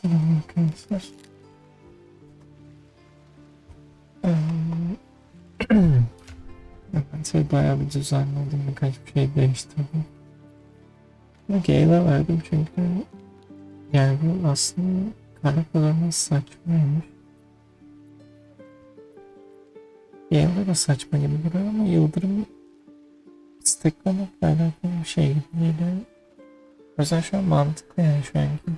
Selam arkadaşlar. Ben bayağı bir düzenledim. Birkaç bir şey değiştirdim. Gale'e verdim çünkü yani bu aslında kara kadar saçmaymış. Gale'de de saçma gibi duruyor ama yıldırım isteklemekle alakalı bir şey gibi geliyor. O yüzden şu an mantıklı yani şu anki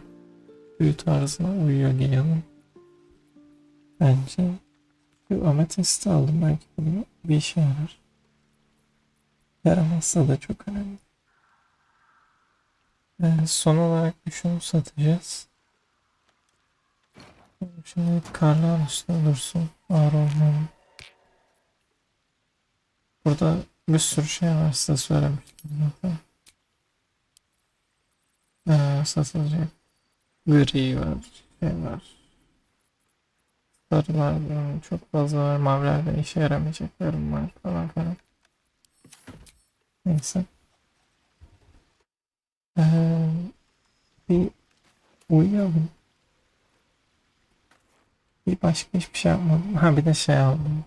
büyü tarzına uyuyor Gale'ın. Bence bir ametist aldım, belki bunu bir işe yarar. Yaramazsa da çok önemli. Son olarak şunu satacağız. Şimdi karlar üstüne dursun. Ağır olmayalım. Burada bir sürü şey var, size söylemiştim zaten. Satılacak. Gri var, şey var. Sarılar çok fazla var. Mavilerde işe yaramayacaklarım var falan falan. Neyse. Bir uyuyalım. Bir başka hiçbir şey yapmadım. Ha, bir de şey aldım.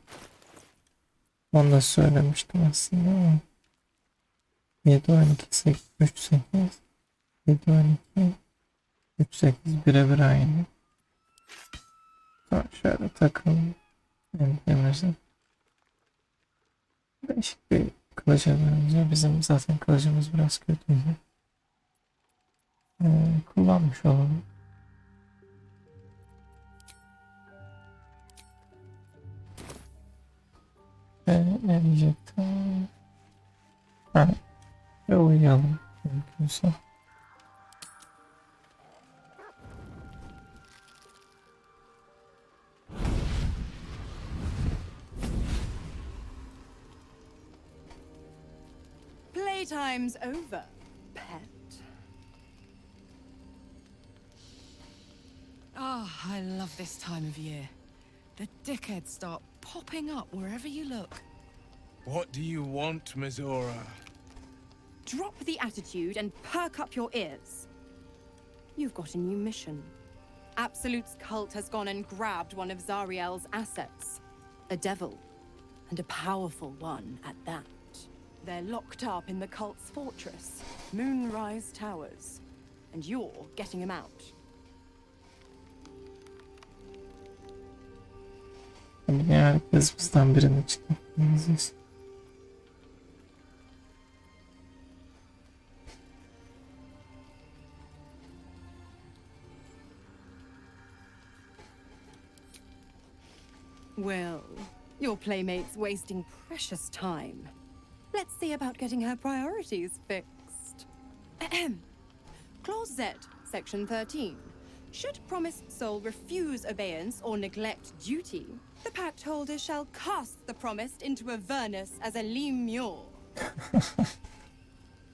Onu da söylemiştim aslında ama 7 12 8 3 8 7 12 3 8 birebir aynı. Sonra şöyle takalım. Endemizin. Değişik bir kılıca benziyor. Bizim zaten kılıcımız biraz kötüydü. Kullanmış olalım. Ne diyecektim? Ha, ve uyuyalım mümkünse. Playtime's over, pet. Oh, I love this time of year. The dickheads start popping up wherever you look. What do you want, Mizora? Drop the attitude and perk up your ears. You've got a new mission. Absolute's cult has gone and grabbed one of Zariel's assets. A devil, and a powerful one at that. They're locked up in the cult's fortress, Moonrise Towers, and you're getting him out. Yani herkes bizden birini çıkartmamız. Well, your playmate's wasting precious time. Let's see about getting her priorities fixed. Ahem. Clause Z, Section 13. Should promised soul refuse obeyance or neglect duty, the pact holder shall cast the promised into Avernus as a lemure.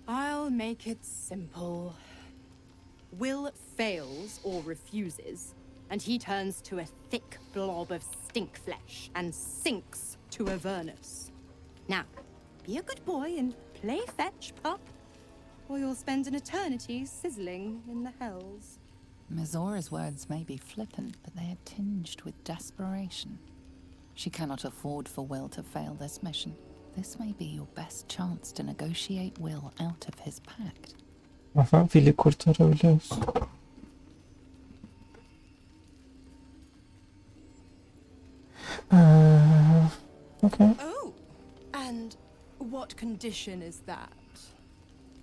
I'll make it simple. Will fails or refuses, and he turns to a thick blob of stink flesh and sinks to Avernus. Now, be a good boy and play fetch, pup, or you'll spend an eternity sizzling in the hells. Mizora's words may be flippant, but they are tinged with desperation. She cannot afford for Will to fail this mission. This may be your best chance to negotiate Will out of his pact. Aha, Will'i kurtarabiliyoruz. Okay. Oh, and what condition is that?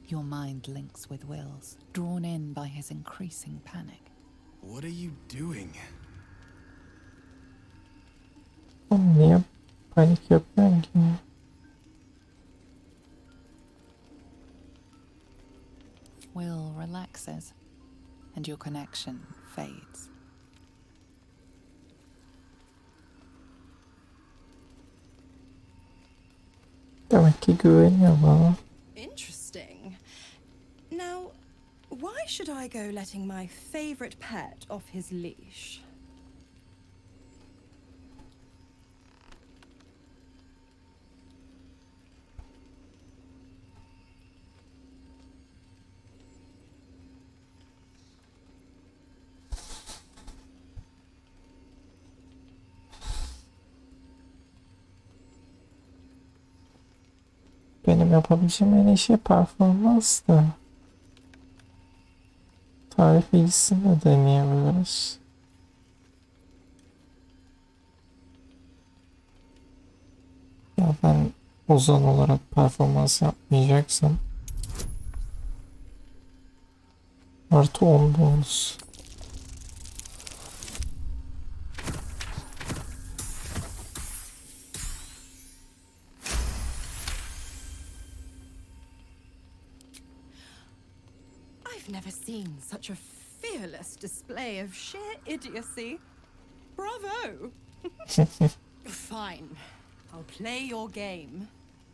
Your mind links with Will's, drawn in by his increasing panic. What are you doing? Niye panik yapıyorsun ki? Will relaxes, and your connection fades. Demek ki güveniyor bana. Interesting. Now, why should I go letting my favorite pet off his leash? benim yapabileceğim en iyi şey performans da. Tarih bilgisini de deneyebiliriz. Ya ben ozan olarak performans yapmayacaksam artı 10 bonus. I've never seen such a fearless display of sheer idiocy. Bravo! Fine. I'll play your game.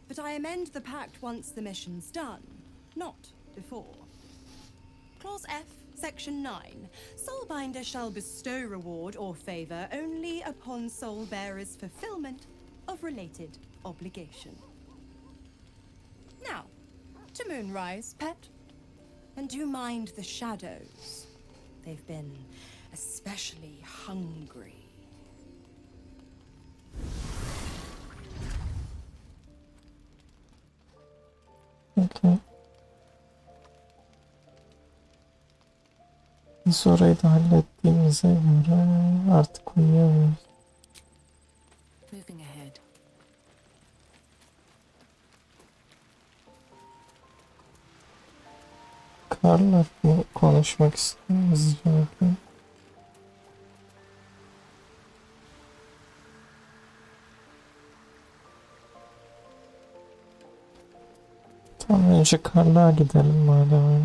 But I amend the pact once the mission's done, not before. Clause F, Section 9. Soulbinder shall bestow reward or favor only upon soul bearer's fulfillment of related obligation. Now, to Moonrise, pet. And do mind the shadows. They've been especially hungry. Okay. Biz orayı da hallettiğimize göre artık uyuyamıyoruz. Moving ahead. Karla mı konuşmak istiyoruz zaten. Tamam, önce Karlığa gidelim madem öyle.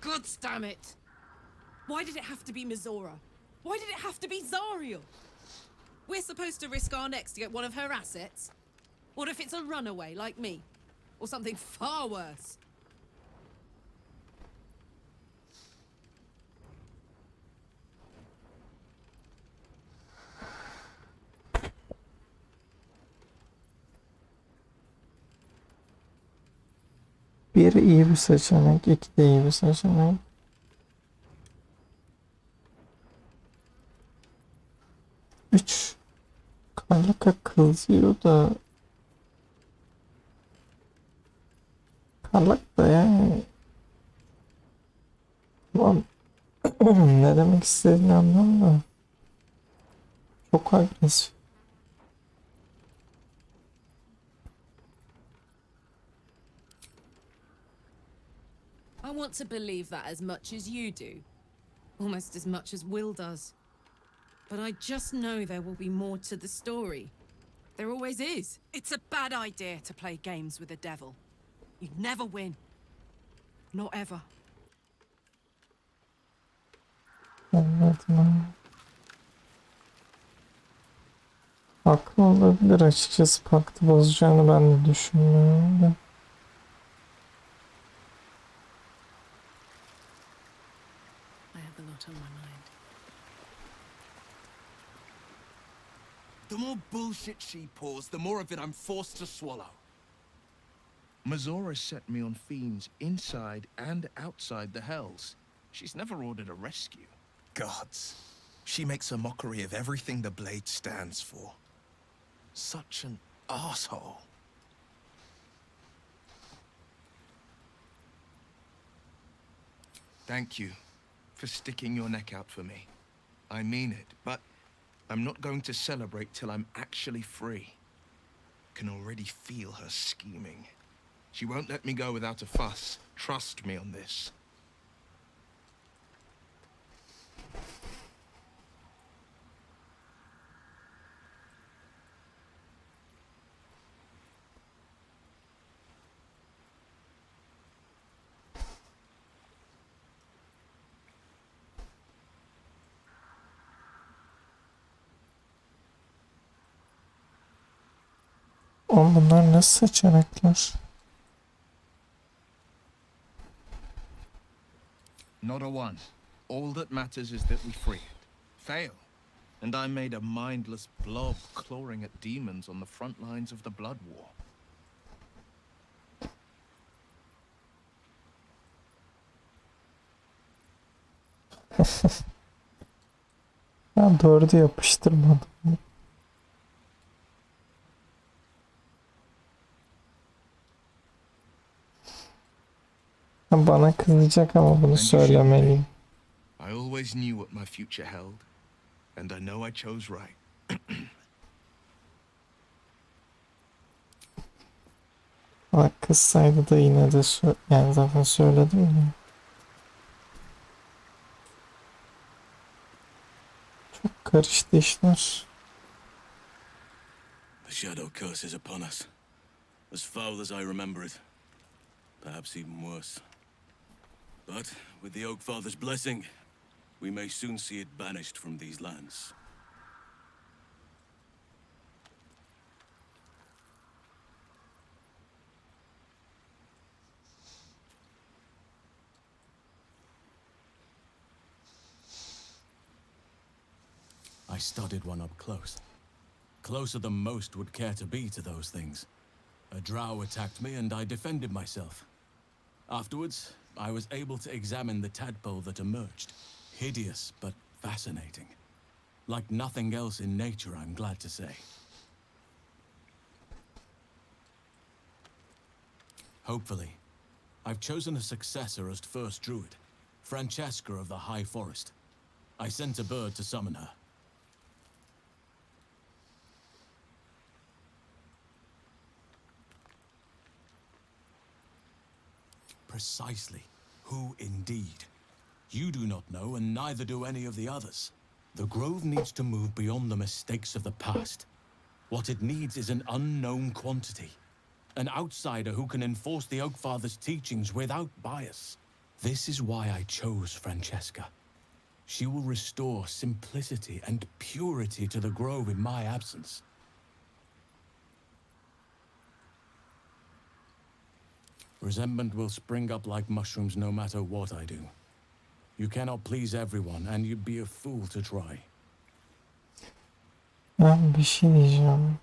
God damn it! Why did it have to be Mizora? Why did it have to be Zariel? We're supposed to risk our necks to get one of her assets? What if it's a runaway like me? Or something far worse? Bir iyi bir seçenek, iki de iyi bir seçenek. Üç. Karlaka kızıyor da. Karlak da yani. Ulan ne demek istediğini anlamam da. Çok agresif. I want to believe that as much as you do. Almost as much as Will does. But I just know there will be more to the story. There always is. It's a bad idea to play games with the devil. You'd never win. Not ever. Anladım. Haklı olabilir, açıkçası paktı bozacağını ben de düşünmüyorum da. I have a lot on my mind. The more bullshit she pours, the more of it I'm forced to swallow. Mizora set me on fiends inside and outside the Hells. She's never ordered a rescue. Gods. She makes a mockery of everything the blade stands for. Such an asshole. Thank you for sticking your neck out for me. I mean it, but I'm not going to celebrate till I'm actually free. Can already feel her scheming. She won't let me go without a fuss. Trust me on this. Oğlum bunlar nasıl seçenekler? Not a one. All that matters is that we free it. Fail, and I'm made a mindless blob clawing at demons on the front lines of the blood war. Ha, doğru da yapıştırmadım. Ha, bana kızacak ama bunu And you shouldn't be. söylemeliyim. I always knew what my future held, and I know I chose right. Bana kızsaydı da yine de yani zaten söyledim ya. Çok karıştı işler. The shadow curse is upon us. As foul as I remember it. Perhaps even worse. But with the Oak Father's blessing, we may soon see it banished from these lands. I studied one up close. Closer than most would care to be to those things. A drow attacked me and I defended myself. Afterwards, I was able to examine the tadpole that emerged. Hideous, but fascinating. Like nothing else in nature, I'm glad to say. Hopefully, I've chosen a successor as first druid, Francesca of the High Forest. I sent a bird to summon her. Precisely. Who indeed? You do not know, and neither do any of the others. The Grove needs to move beyond the mistakes of the past. What it needs is an unknown quantity. An outsider who can enforce the Oak Father's teachings without bias. This is why I chose Francesca. She will restore simplicity and purity to the Grove in my absence. Resentment will spring up like mushrooms no matter what I do. You cannot please everyone, and you'd be a fool to try. Ben bir şey diyeceğim.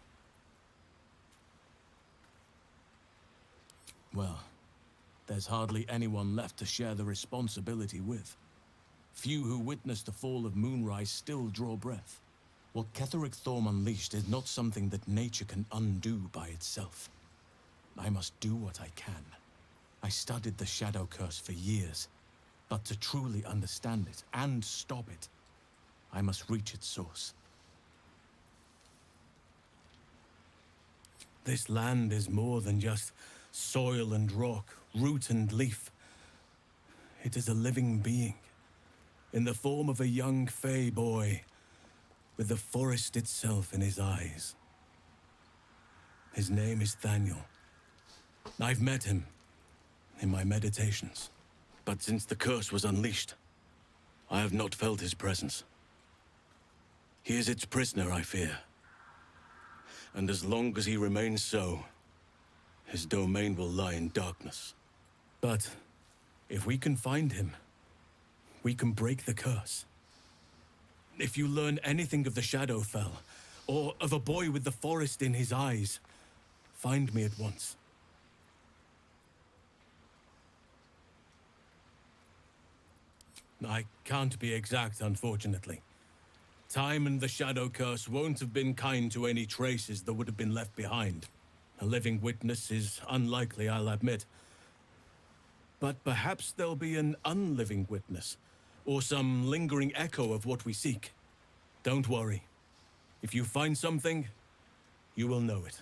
Well, there's hardly anyone left to share the responsibility with. Few who witnessed the fall of Moonrise still draw breath. What Ketheric Thorm unleashed is not something that nature can undo by itself. I must do what I can. I studied the Shadow Curse for years, but to truly understand it and stop it, I must reach its source. This land is more than just soil and rock, root and leaf. It is a living being, in the form of a young fey boy, with the forest itself in his eyes. His name is Thaniel. I've met him in my meditations, but since the curse was unleashed, I have not felt his presence. He is its prisoner, I fear. And as long as he remains so, his domain will lie in darkness. But if we can find him, we can break the curse. If you learn anything of the Shadowfell, or of a boy with the forest in his eyes, find me at once. I can't be exact, unfortunately. Time and the Shadow Curse won't have been kind to any traces that would have been left behind. A living witness is unlikely, I'll admit. But perhaps there'll be an unliving witness, or some lingering echo of what we seek. Don't worry. If you find something, you will know it.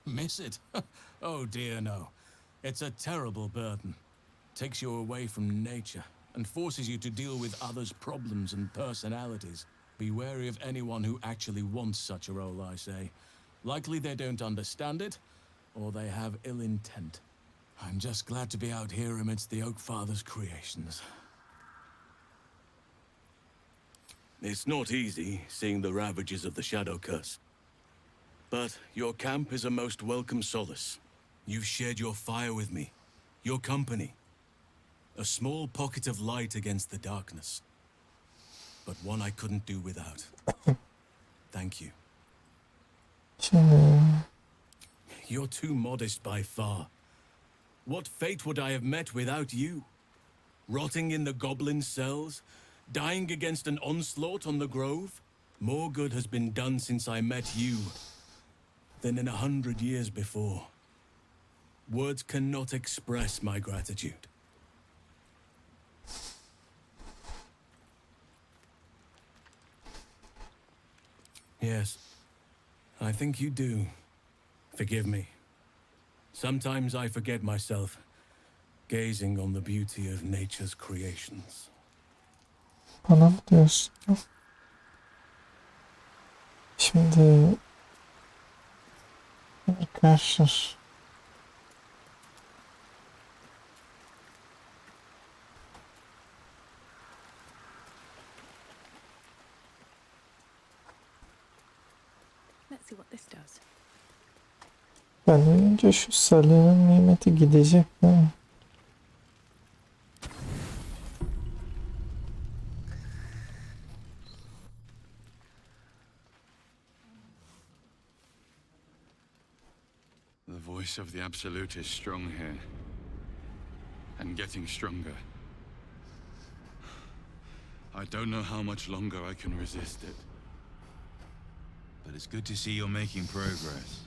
Miss it? Oh dear, no. It's a terrible burden. Takes you away from nature and forces you to deal with others' problems and personalities. Be wary of anyone who actually wants such a role, I say. Likely they don't understand it, or they have ill intent. I'm just glad to be out here amidst the Oak Father's creations. It's not easy, seeing the ravages of the Shadow Curse. But your camp is a most welcome solace. You've shared your fire with me, your company. A small pocket of light against the darkness. But one I couldn't do without. Thank you. Şimdi You're too modest by far. What fate would I have met without you? Rotting in the goblin cells? Dying against an onslaught on the Grove? More good has been done since I met you than in 100 years before. Words cannot express my gratitude. Yes, I think you do. Forgive me. Sometimes I forget myself, gazing on the beauty of nature's creations. Bana mı diyorsun? Şimdi arkadaşlar Let's see what this does. ben önce şu salyanın nimeti gidecek değil mi? The voice of the Absolute is strong here. And getting stronger. I don't know how much longer I can resist it. But it's good to see you're making progress.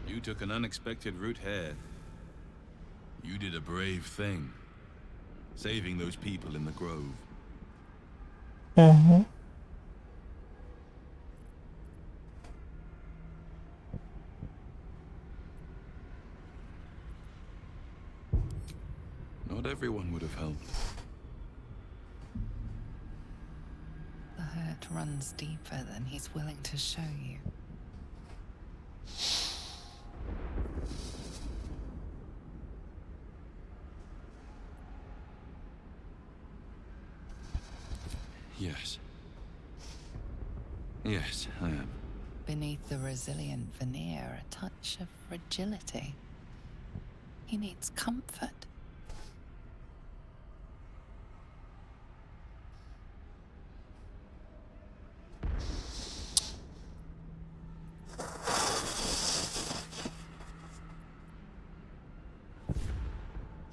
You took an unexpected route here. You did a brave thing. Saving those people in the grove. Hı hı. Not everyone would have helped. The hurt runs deeper than he's willing to show you. Yes. Yes, I am. Beneath the resilient veneer, a touch of fragility. He needs comfort.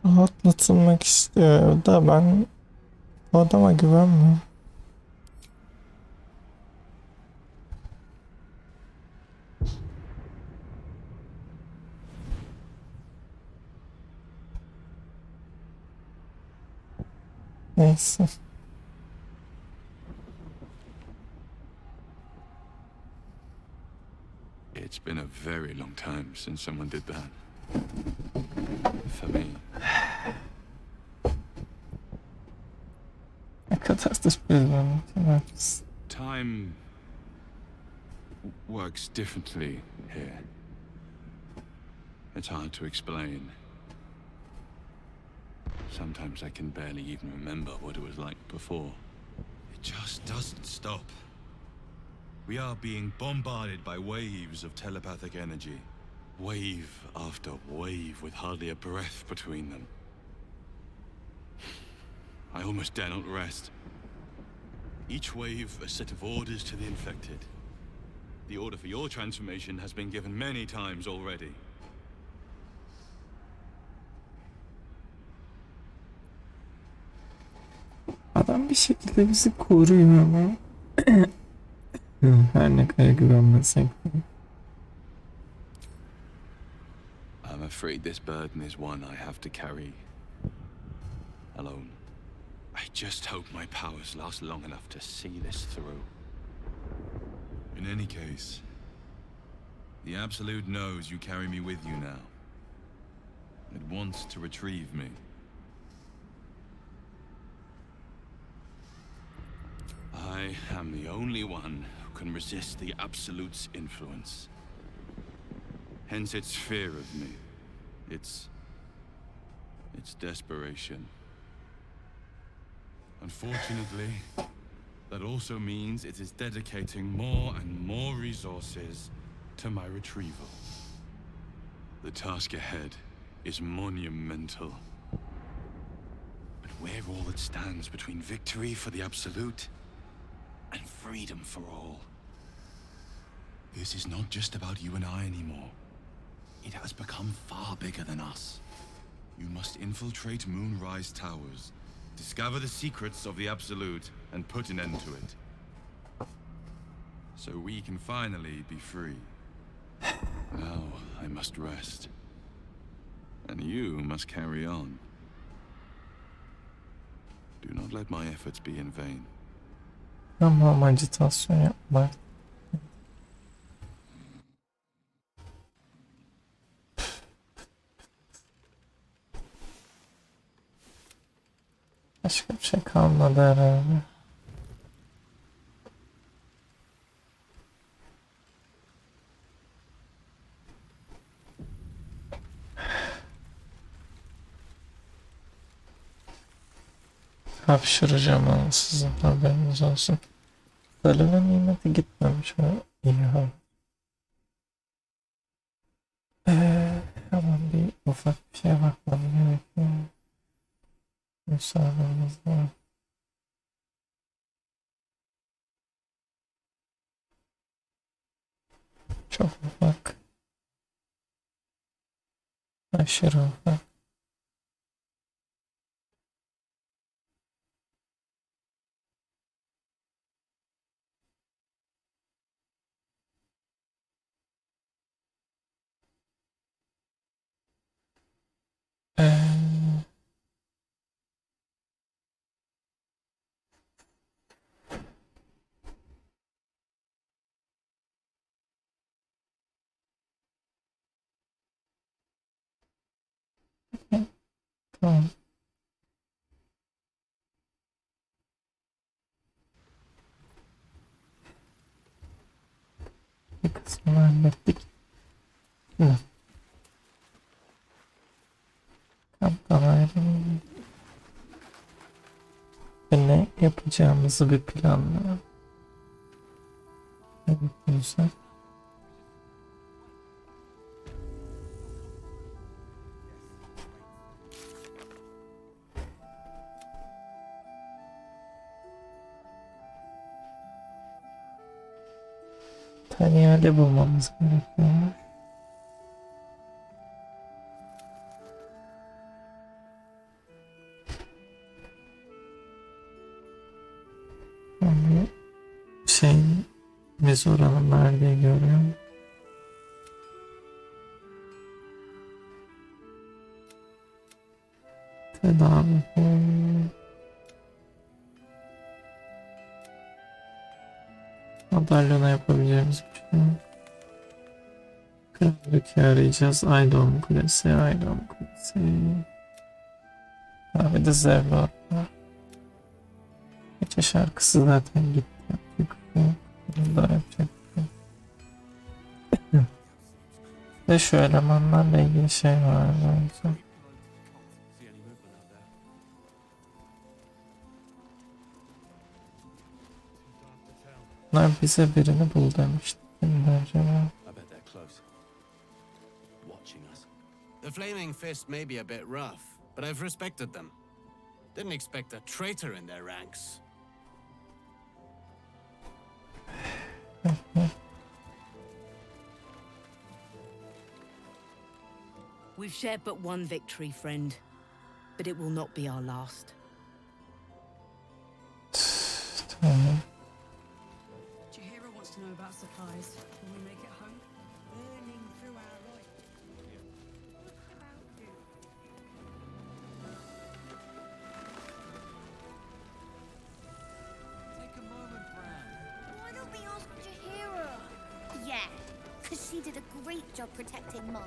Rahatlatılmak istiyor da ben bu adama güvenmiyorum. Neyse. It's been a very long time since someone did that. For me. Ne kadar da bir Time works differently here. It's hard to explain. Sometimes I can barely even remember what it was like before. It just doesn't stop. We are being bombarded by waves of telepathic energy. Wave after wave with hardly a breath between them. I almost dare not rest. Each wave a set of orders to the infected. The order for your transformation has been given many times already. Adam bir şekilde bizi koruyor ama her ne kadar güvenmesek de. I'm afraid this burden is one I have to carry alone. I just hope my powers last long enough to see this through. In any case, the Absolute knows you carry me with you now. It wants to retrieve me. I am the only one who can resist the Absolute's influence. Hence its fear of me. Its desperation. Unfortunately, that also means it is dedicating more and more resources to my retrieval. The task ahead is monumental. But we're all that stands between victory for the Absolute and freedom for all. This is not just about you and I anymore. It has become far bigger than us. You must infiltrate Moonrise Towers, discover the secrets of the Absolute, and put an end to it. So we can finally be free. Now I must rest. And you must carry on. Do not let my efforts be in vain. Tamam, acitasyon yapma. Başka bir şey kalmadı herhalde. Hapşıracağım ama sizin haberiniz olsun. Salona nimeti gitmemiş ha. İyi ha. Hemen bir ufak bir şeye bakmam gerekiyor. Müsaadenizle var. Çok ufak. Aşırı ufak. Ee, tamam. Bir kısmını hallettik. Şimdi. Kamptan ayrılalım. Ve ne yapacağımızı bir planla. Ne yapıyorsak. Tanyale bulmamız gerekiyor. Yani biz oranın nerede görüyorum. Tedavi. Madalyona yapabileceğimiz bir şey yok. Krallık'ı arayacağız. Aydon Kulesi, Aydon Kulesi. Abi de Zevlor var. Gece şarkısı zaten gitti. Yapacak bir şey yok. Bunu da yapacak bir şey yok. Ve şu elemanlarla ilgili şey var bence. Bunlar bize birini bul demişti. Kimdi acaba? The Flaming Fist may be a bit rough, but I've respected them. Didn't expect a traitor in their ranks. We've shared but one victory, friend, but it will not be our last. Tamam. Chihiro wants to know about supplies. Can we make it home? Burning through our life. Take a moment, Bran. Why don't we ask Chihiro? Yeah, because she did a great job protecting Mom.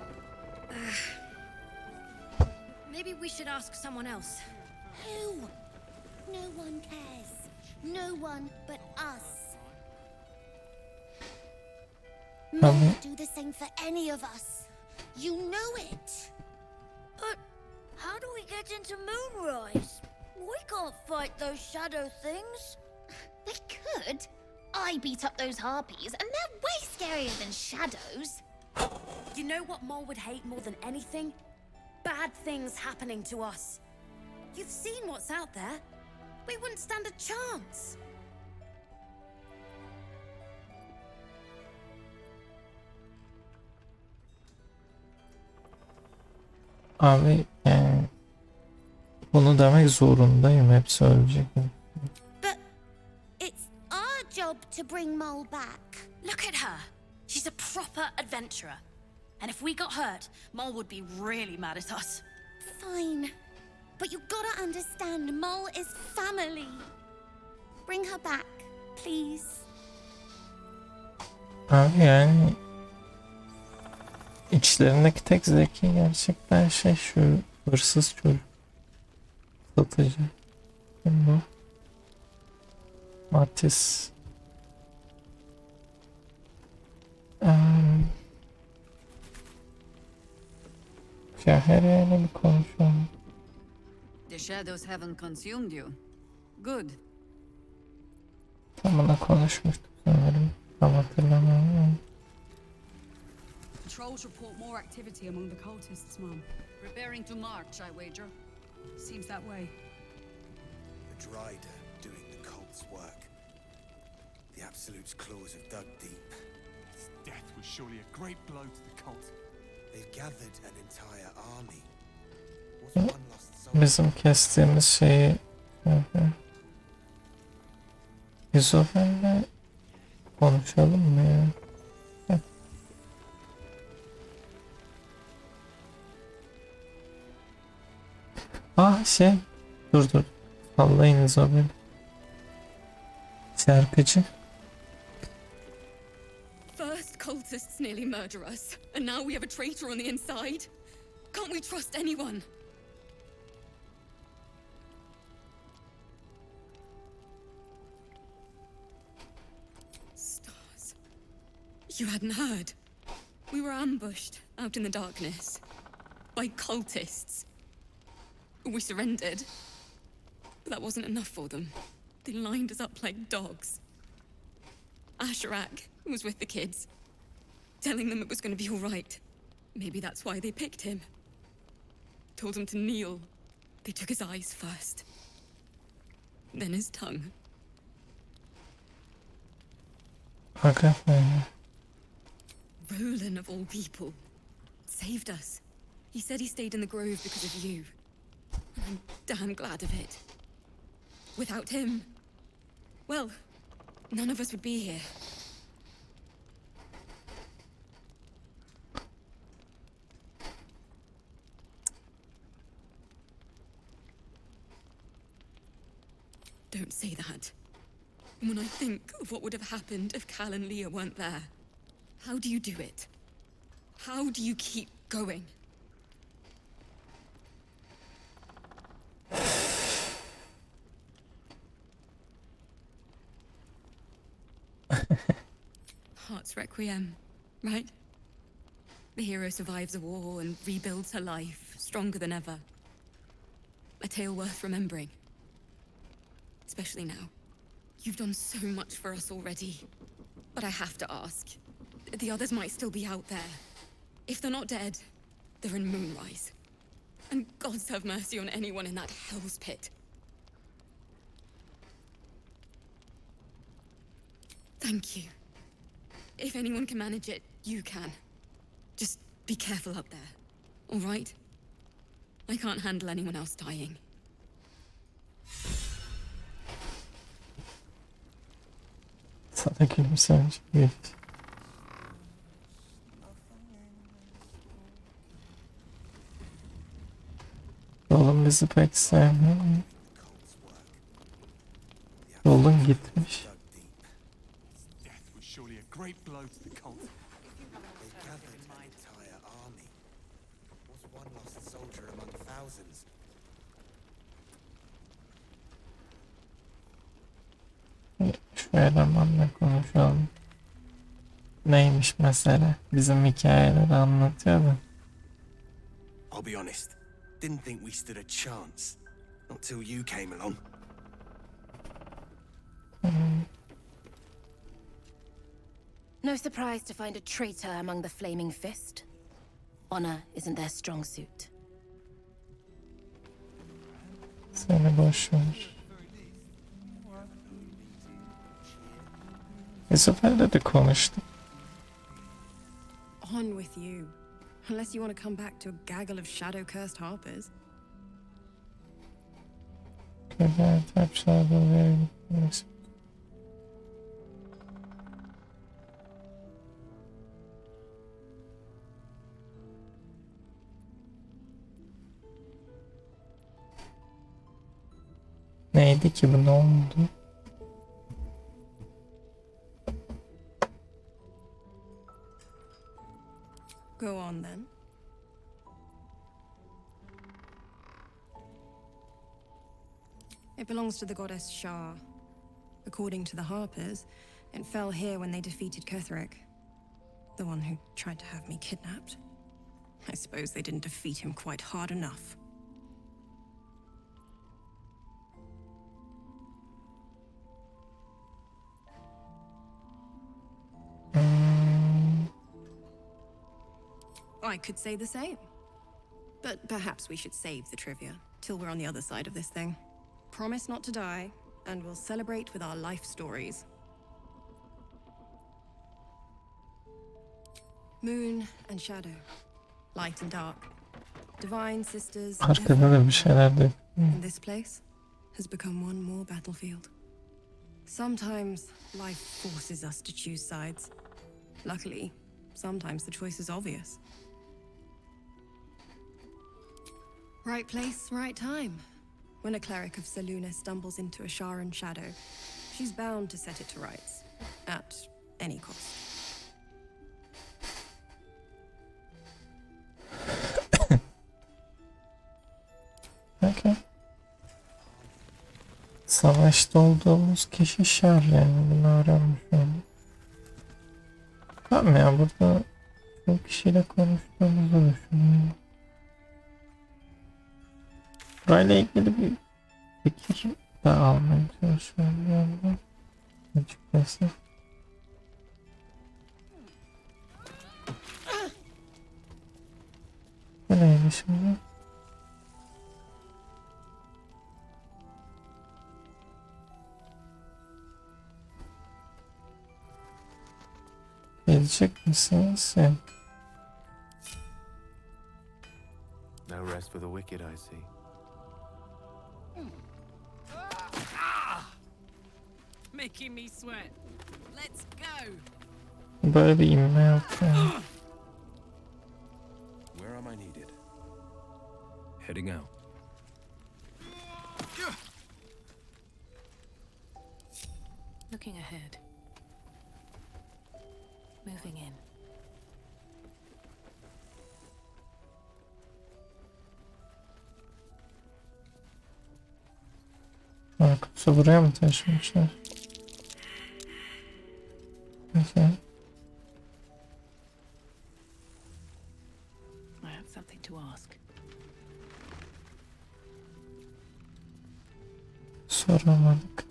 Maybe we should ask someone else. Who? No one cares. No one but us. Mom would do the same for any of us. You know it. But how do we get into Moonrise? We can't fight those shadow things. We could. I beat up those harpies, and they're way scarier than shadows. You know what Mole would hate more than anything? Bad things happening to us. You've seen what's out there. We wouldn't stand a chance. Abi yani bunu demek zorundayım. Hepsi ölecek. But it's our job to bring Mole back. Look at her. She's a proper adventurer. And if we got hurt, Mole would be really mad at us. Fine. But you gotta understand, Mole is family. Bring her back, please. Abi yani içlerindeki tek zeki gerçekten şey şu hırsız çocuk. Satıcı. Kim bu? Matis. Şahereyle bir konuşalım. The shadows haven't consumed you. Good. Tamamla konuşmuştuk sanırım. Tam hatırlamıyorum. Patrols report more activity among the cultists, Mum. Preparing to march, I wager. Seems that way. The Drider doing the cult's work. The Absolute's claws have dug deep. Its death was surely a great blow to the cult. They've gathered an entire army. What's one lost soul? Bizim kestiğimiz şeyi İzofen'le konuşalım mı ya? Heh. Şey dur sallayın İzofen'i. Şarkıcı. First cultists nearly murder us, and now we have a traitor on the inside. Can't we trust anyone? Stars. You hadn't heard. We were ambushed out in the darkness by cultists. We surrendered, but that wasn't enough for them. They lined us up like dogs. Asherak was with the kids, telling them it was going to be all right. Maybe that's why they picked him. Told him to kneel. They took his eyes first, then his tongue. Okay. Roland, of all people, saved us. He said he stayed in the grove because of you. I'm damn glad of it. Without him, well, none of us would be here. Don't say that. When I think of what would have happened if Cal and Leah weren't there, how do you do it? How do you keep going? Heart's Requiem, right? The hero survives a war and rebuilds her life, stronger than ever. A tale worth remembering. Especially now. You've done so much for us already. But I have to ask. The others might still be out there. If they're not dead, they're in Moonrise. And gods have mercy on anyone in that hell's pit. Thank you. If anyone can manage it, you can. Just be careful up there, all right? I can't handle anyone else dying. Sana gülümsemiş bir. Oğlum bizi pek sevmiyor. Yolun gitmiş. Death was surely a great blow to the cult. They've gathered an entire army. What's one lost soldier among thousands? Şu elemanla konuşalım. Neymiş mesele? Bizim hikayeleri anlatıyor da. I'll be honest. Didn't think we stood a chance. Not till you came along. No surprise to find a traitor among the Flaming Fist. Honor isn't their strong suit. Seni boş ver. Bu sefer de konuştum. On with you. Unless you want to come back to a gaggle of shadow-cursed harpers. Güzel, taşlar buraya gitmesi. Neydi ki bu, ne oldu? Go on then. It belongs to the goddess Shah. According to the Harpers, it fell here when they defeated Ketheric, the one who tried to have me kidnapped. I suppose they didn't defeat him quite hard enough. I could say the same. But perhaps we should save the trivia till we're on the other side of this thing. Promise not to die, and we'll celebrate with our life stories. Moon and shadow, light and dark, divine sisters. Arkada da bir şeyler de. And this place has become one more battlefield. Sometimes life forces us to choose sides. Luckily, sometimes the choice is obvious. Right place, right time. When a cleric of Selûne stumbles into a Sharan shadow, she's bound to set it to rights, at any cost. Okay. Savaşta olduğumuz kişi Şar, yani bunu öğrenmiş oldum. Tamam ya, burada çok kişiyle konuştuğumuzu düşünüyorum. Burayla ilgili bir fikir de almaya çalışıyorum bir yandan. Açıkçası. Bu neydi şimdi? Gelecek misiniz? Yok. No rest for the wicked, I see. Making me sweat. Let's go. Böyle bir inme yok yani. Where am I needed? Heading out. Looking ahead. Moving in. Arkadaşlar buraya mı taşımışlar? Okay. I have something to ask. Soramadık.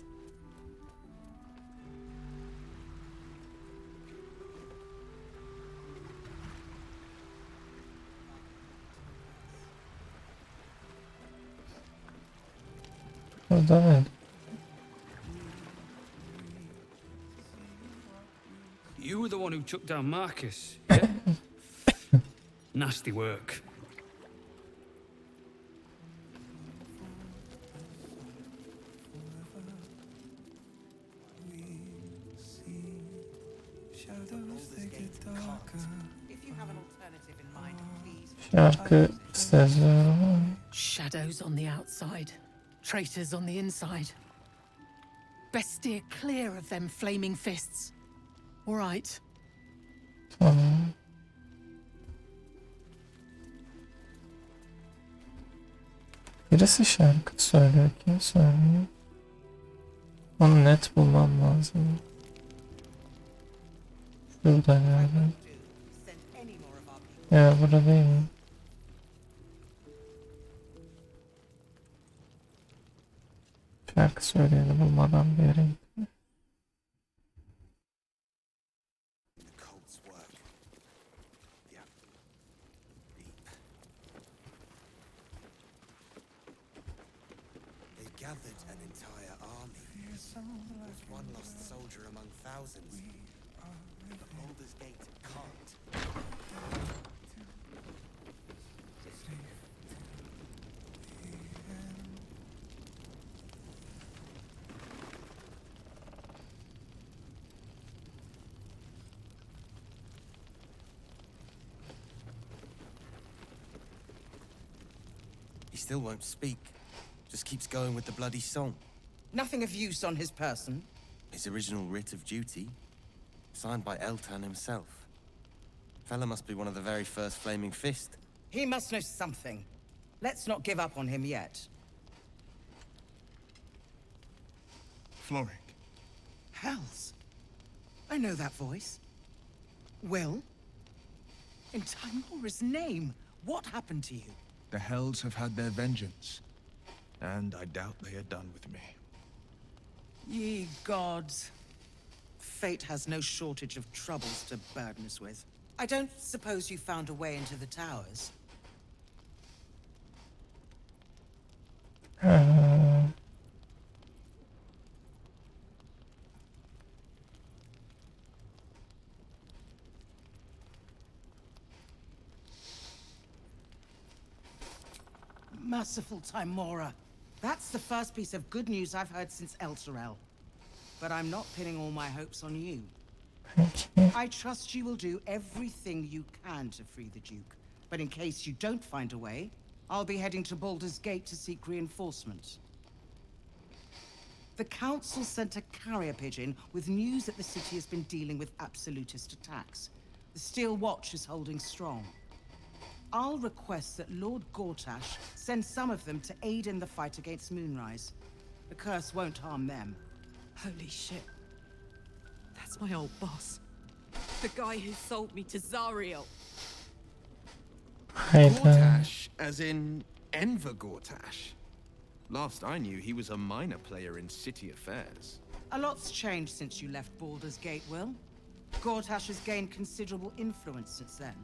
Burada ne? You were the one who took down Marcus, yeah? Nasty work. Şarkı sözleri. Shadows on the outside, traitors on the inside. Best steer clear of them flaming fists. All right. Tamam. Birisi şarkı söylüyor. Kim söylüyor? Onu net bulmam lazım. Şurada yani. Ya burada değil mi? Şarkı söyleyeni bulmadan bir yere gittim. Gathered an entire army. There's one lost soldier among thousands. But Baldurs Gate can't. He still won't speak. Just keeps going with the bloody song. Nothing of use on his person. His original writ of duty, signed by Eltan himself. Fella must be one of the very first Flaming Fist. He must know something. Let's not give up on him yet. Floric. Hells. I know that voice. Will? In Timora's name, what happened to you? The Hells have had their vengeance, and I doubt they are done with me. Ye gods. Fate has no shortage of troubles to burden us with. I don't suppose you found a way into the towers? Merciful Timora. That's the first piece of good news I've heard since Elturel. But I'm not pinning all my hopes on you. I trust you will do everything you can to free the Duke. But in case you don't find a way, I'll be heading to Baldurs Gate to seek reinforcements. The Council sent a carrier pigeon with news that the city has been dealing with absolutist attacks. The Steel Watch is holding strong. I'll request that Lord Gortash send some of them to aid in the fight against Moonrise. The curse won't harm them. Holy shit. That's my old boss. The guy who sold me to Zariel. Gortash, as in Enver Gortash. Last I knew, he was a minor player in city affairs. A lot's changed since you left Baldur's Gate, Will. Gortash has gained considerable influence since then.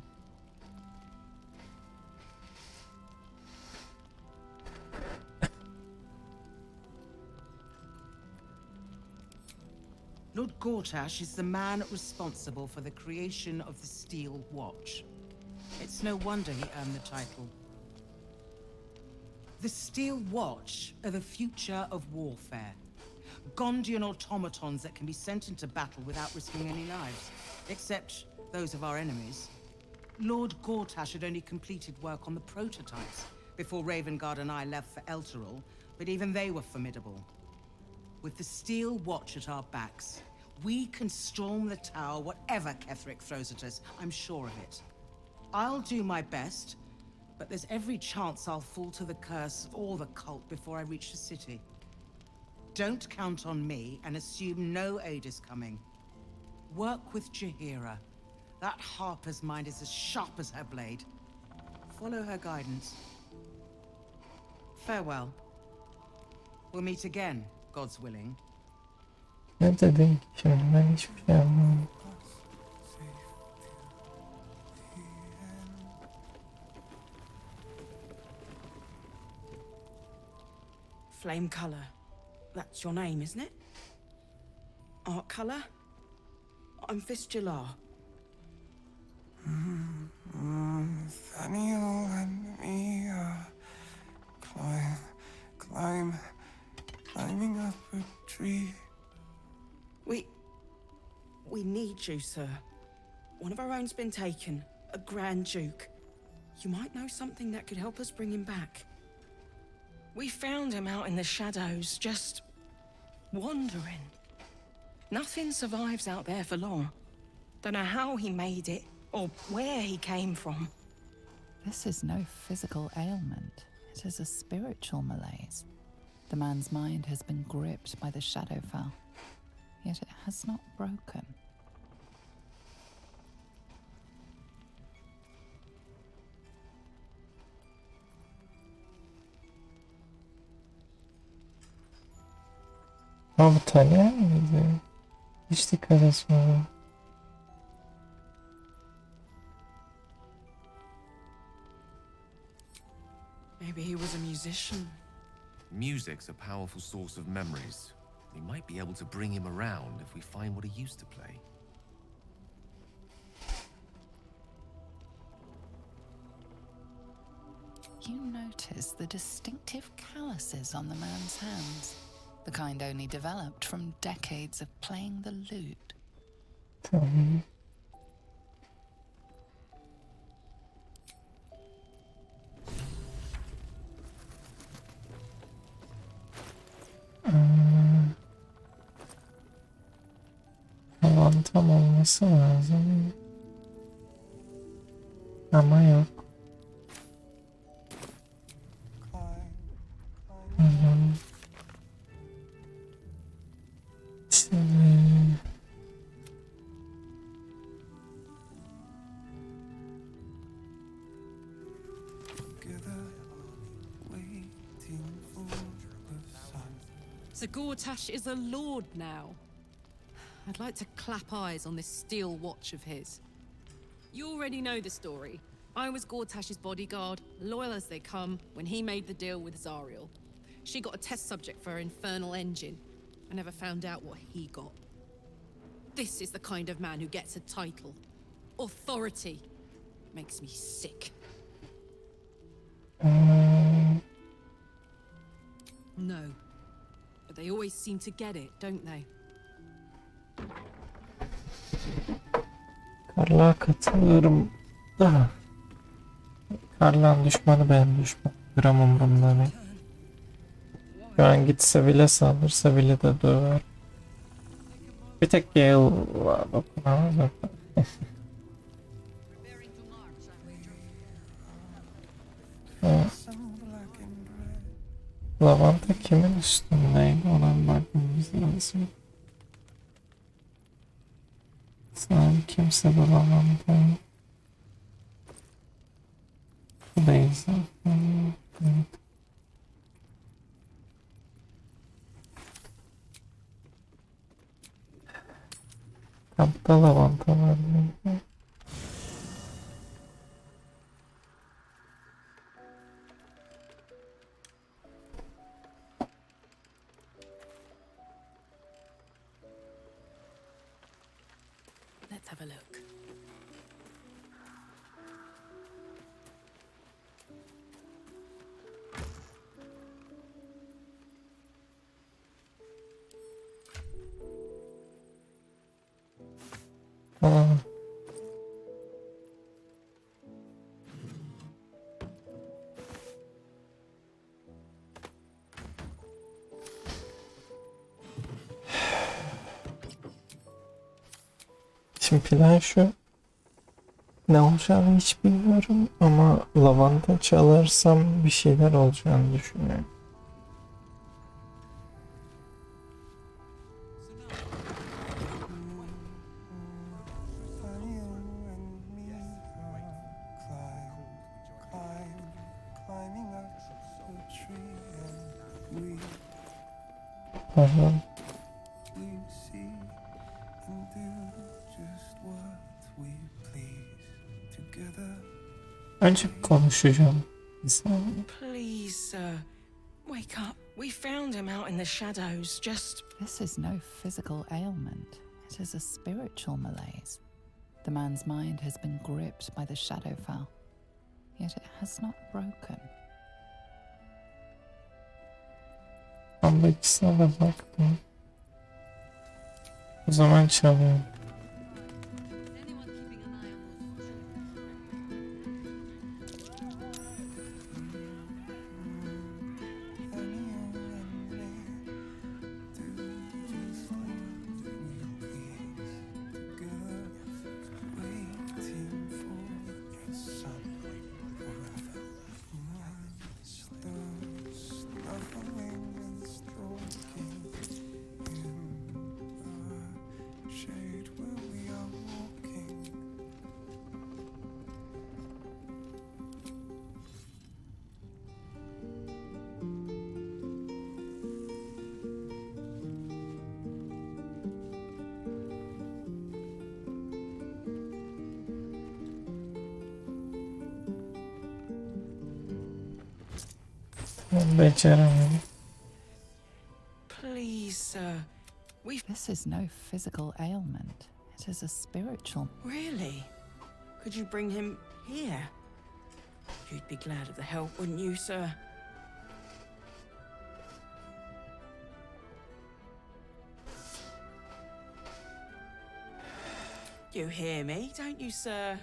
Lord Gortash is the man responsible for the creation of the Steel Watch. It's no wonder he earned the title. The Steel Watch are the future of warfare. Gondian automatons that can be sent into battle without risking any lives, except those of our enemies. Lord Gortash had only completed work on the prototypes before Ravengard and I left for Elturel, but even they were formidable. With the Steel Watch at our backs, we can storm the tower whatever Ketheric throws at us, I'm sure of it. I'll do my best, but there's every chance I'll fall to the curse or the cult before I reach the city. Don't count on me and assume no aid is coming. Work with Jaheira. That Harper's mind is as sharp as her blade. Follow her guidance. Farewell. We'll meet again, God's willing. Ne dedin ki şimdi? Ben hiçbir şey anlamadım. Flame color. That's your name, isn't it? Art color? I'm Fistula. Nathaniel and me climbing up a tree. We need you, sir. One of our own's been taken, a Grand Duke. You might know something that could help us bring him back. We found him out in the shadows, just wandering. Nothing survives out there for long. Don't know how he made it, or where he came from. This is no physical ailment. It is a spiritual malaise. The man's mind has been gripped by the Shadowfell, yet it has not broken. Ama bu Talya mıydı? Hiç dikkat etmedim. Maybe he was a musician. Music's a powerful source of memories. We might be able to bring him around if we find what he used to play. You notice the distinctive calluses on the man's hands, the kind only developed from decades of playing the lute. Tamam. tam olması lazım. Ama yok. Hı hı. Şimdi... So Gortash is a lord now. I'd like to clap eyes on this steel watch of his. You already know the story. I was Gortash's bodyguard, loyal as they come, when he made the deal with Zariel. She got a test subject for her infernal engine. I never found out what he got. This is the kind of man who gets a title. Authority. Makes me sick. No. But they always seem to get it, don't they? Karlığa katılıyorum da. Karlığın düşmanı benim düşman. Gram umurumda değil. Şu an gitse bile saldırsa bile de döver. Bir tek Gale var. Dokunamaz mı? Lavanta kimin üstündeydi? Ona bir bakmamız lazım. Sanki kimse de lavanta. Bu değil zaten. Evet. Kampta lavanta var. Let's have a look. Aa. Şimdi plan şu. Ne olacağını hiç bilmiyorum ama lavanta çalarsam bir şeyler olacağını düşünüyorum. Aha. Önce bir konuşacağım. Please, sir. Wake up. We found him out in the shadows, just... This is no physical ailment. It is a spiritual malaise. The man's mind has been gripped by the Shadowfell, yet it has not broken. Ama ikisine de baktım. O zaman çalıyorum. Beceremedim. Please, sir. This is no physical ailment. It is a spiritual... Really? Could you bring him here? You'd be glad of the help, wouldn't you, sir? You hear me, don't you, sir?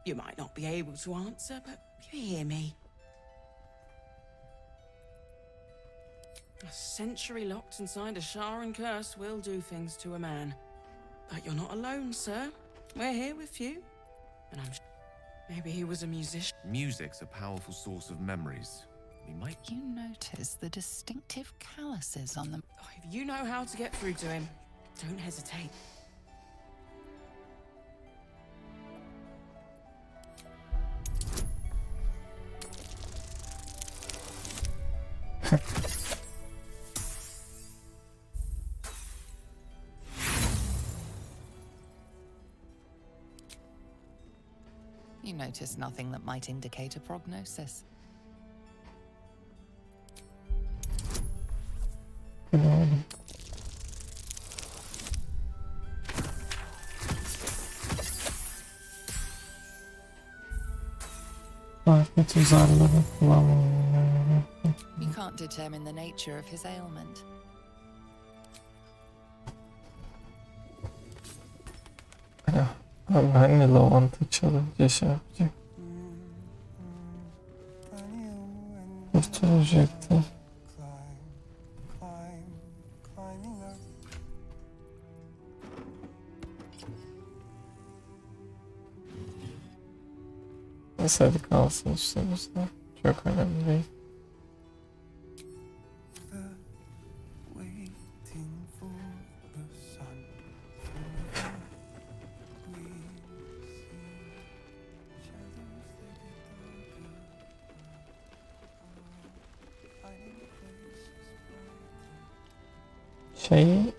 You might not be able to answer, but you hear me. A century locked inside a Sharan curse will do things to a man. But you're not alone, sir. We're here with you. And maybe he was a musician. Music's a powerful source of memories. We might... You notice the distinctive calluses on them. Oh, if you know how to get through to him, don't hesitate. You notice nothing that might indicate a prognosis. Afet uzarları kullanmıyorum. You can't determine the nature of his ailment. Abi hani lavanta çalınca şey yapacak. Kurtulacaktı. Neyse hadi kalsın üstümüzde. Çok önemli değil. Şeyi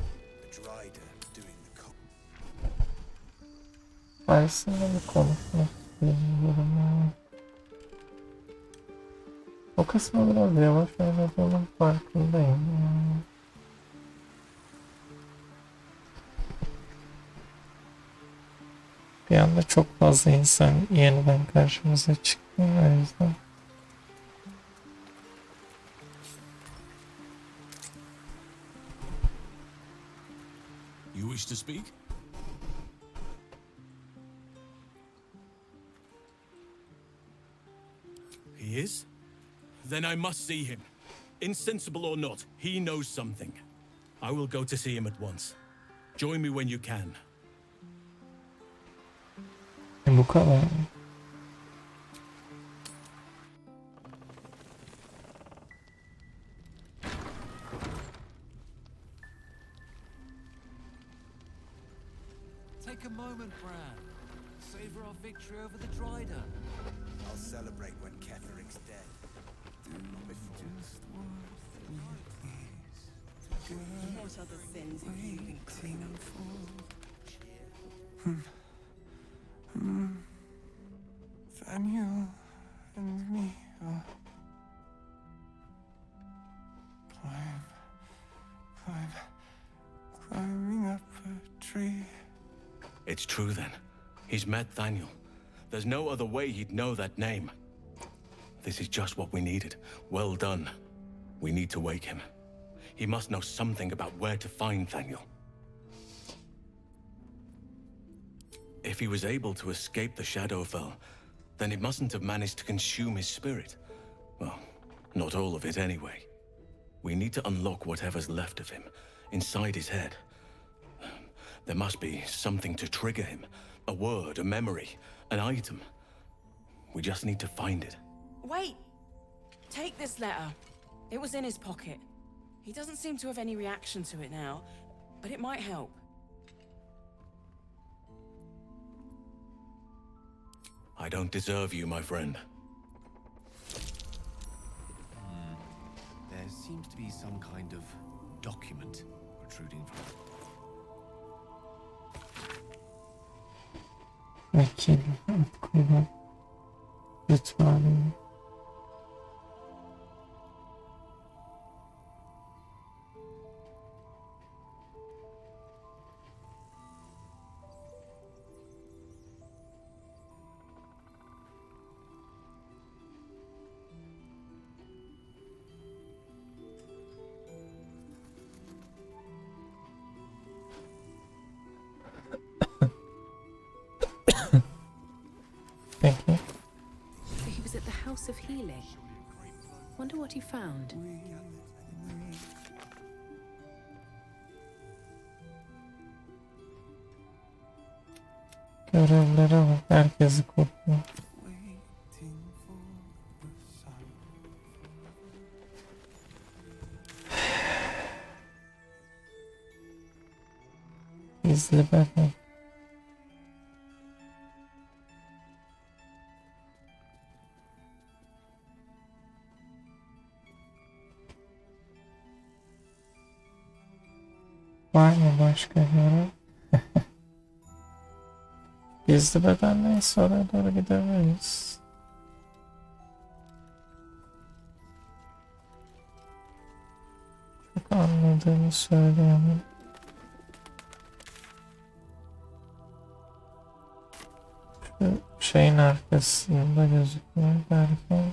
Halsin'le bir konuşmak istiyorum. O kısmı biraz yavaş oynadığımın farkındayım. Bir anda çok fazla insan yeniden karşımıza çıktı o yüzden. You wish to speak? He is? Then I must see him. Insensible or not, he knows something. I will go to see him at once. Join me when you can. Bu kadar. Take a moment, Bran. Savor our victory over the Drider. I'll celebrate when Ketheric's dead. What other sins have you been clean up for? Daniel and me are climbing up a tree. It's true then. He's met Daniel. There's no other way he'd know that name. This is just what we needed. Well done. We need to wake him. He must know something about where to find Daniel. If he was able to escape the Shadowfell, then it mustn't have managed to consume his spirit. Well, not all of it anyway. We need to unlock whatever's left of him, inside his head. There must be something to trigger him. A word, a memory, an item. We just need to find it. Wait! Take this letter. It was in his pocket. He doesn't seem to have any reaction to it now, but it might help. I don't deserve you, my friend. There seems to be some kind of document protruding from it. Vekil, kulu, lütfen. Thank you. He was at the House of Healing. Wonder what he found. Görevlere bak. Herkesi koruyor. Gizli beden. Var mı başka görev? Gizli beden neyse oraya doğru gidemeyiz. Çok anladığımı söyleyemem. Şu şeyin arkasında gözüküyor derken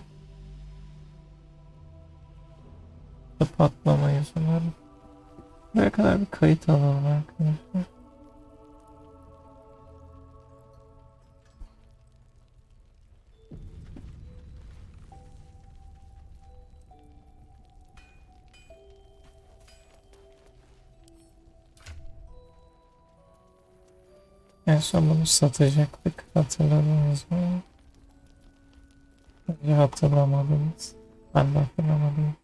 patlamayız umarım. Buraya kadar bir kayıt alalım arkadaşlar. En son bunu satacaktık. Hatırladınız mı? Bence hatırlamadınız. Ben de hatırlamadım.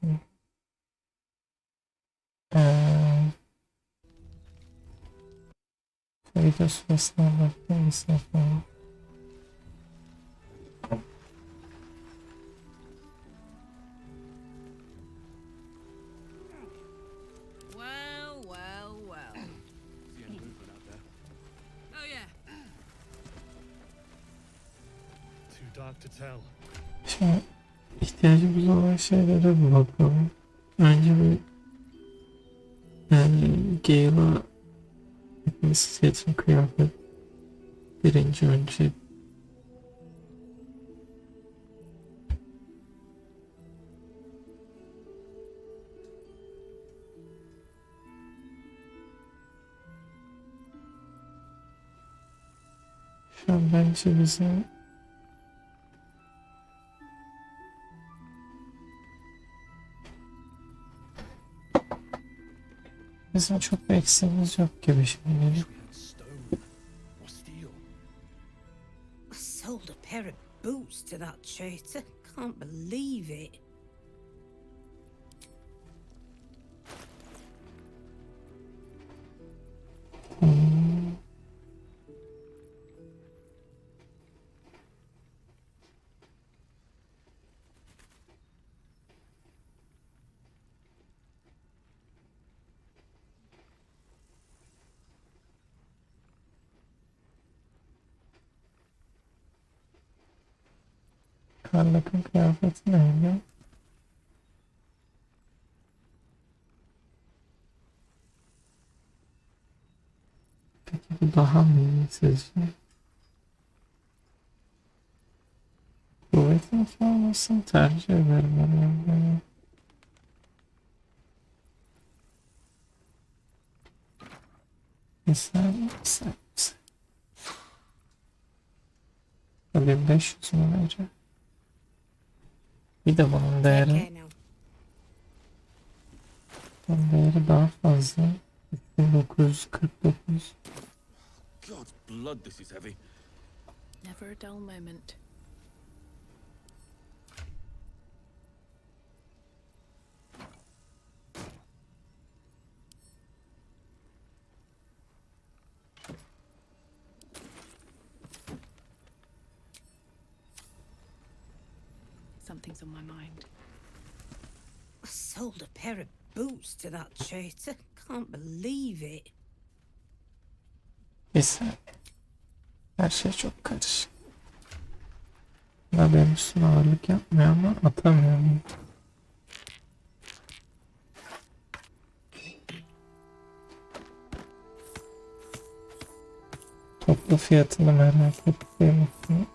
Video süresine baktım. İsnafım. Well, well, well. Oh yeah. Too dark to tell. Şimdi ihtiyacımız olan şeylere bir bakalım. Önce bir Gale'a hepimiz seçim kıyafet. Birinci önce. Şu an bence bizim çok bir eksiğimiz yok gibi şimdi. I sold a pair of boots to that traitor. Can't believe it. Karlak'ın kıyafeti neydi? Peki bu daha mı iyi sizce? Kuvvetin formasını tercih ederim herhalde. Misal. 1500 mu verecek? Bir de bunun değeri daha fazla. 3949. God's blood, this is heavy. Never a dull moment. Something's on my mind. I sold a pair of boots to that traitor. Can't believe it. Bir saniye. Her şey çok karışık. Benim üstüne ağırlık yapmıyor ama atamıyorum. Toplu fiyatını merak ettiğim için.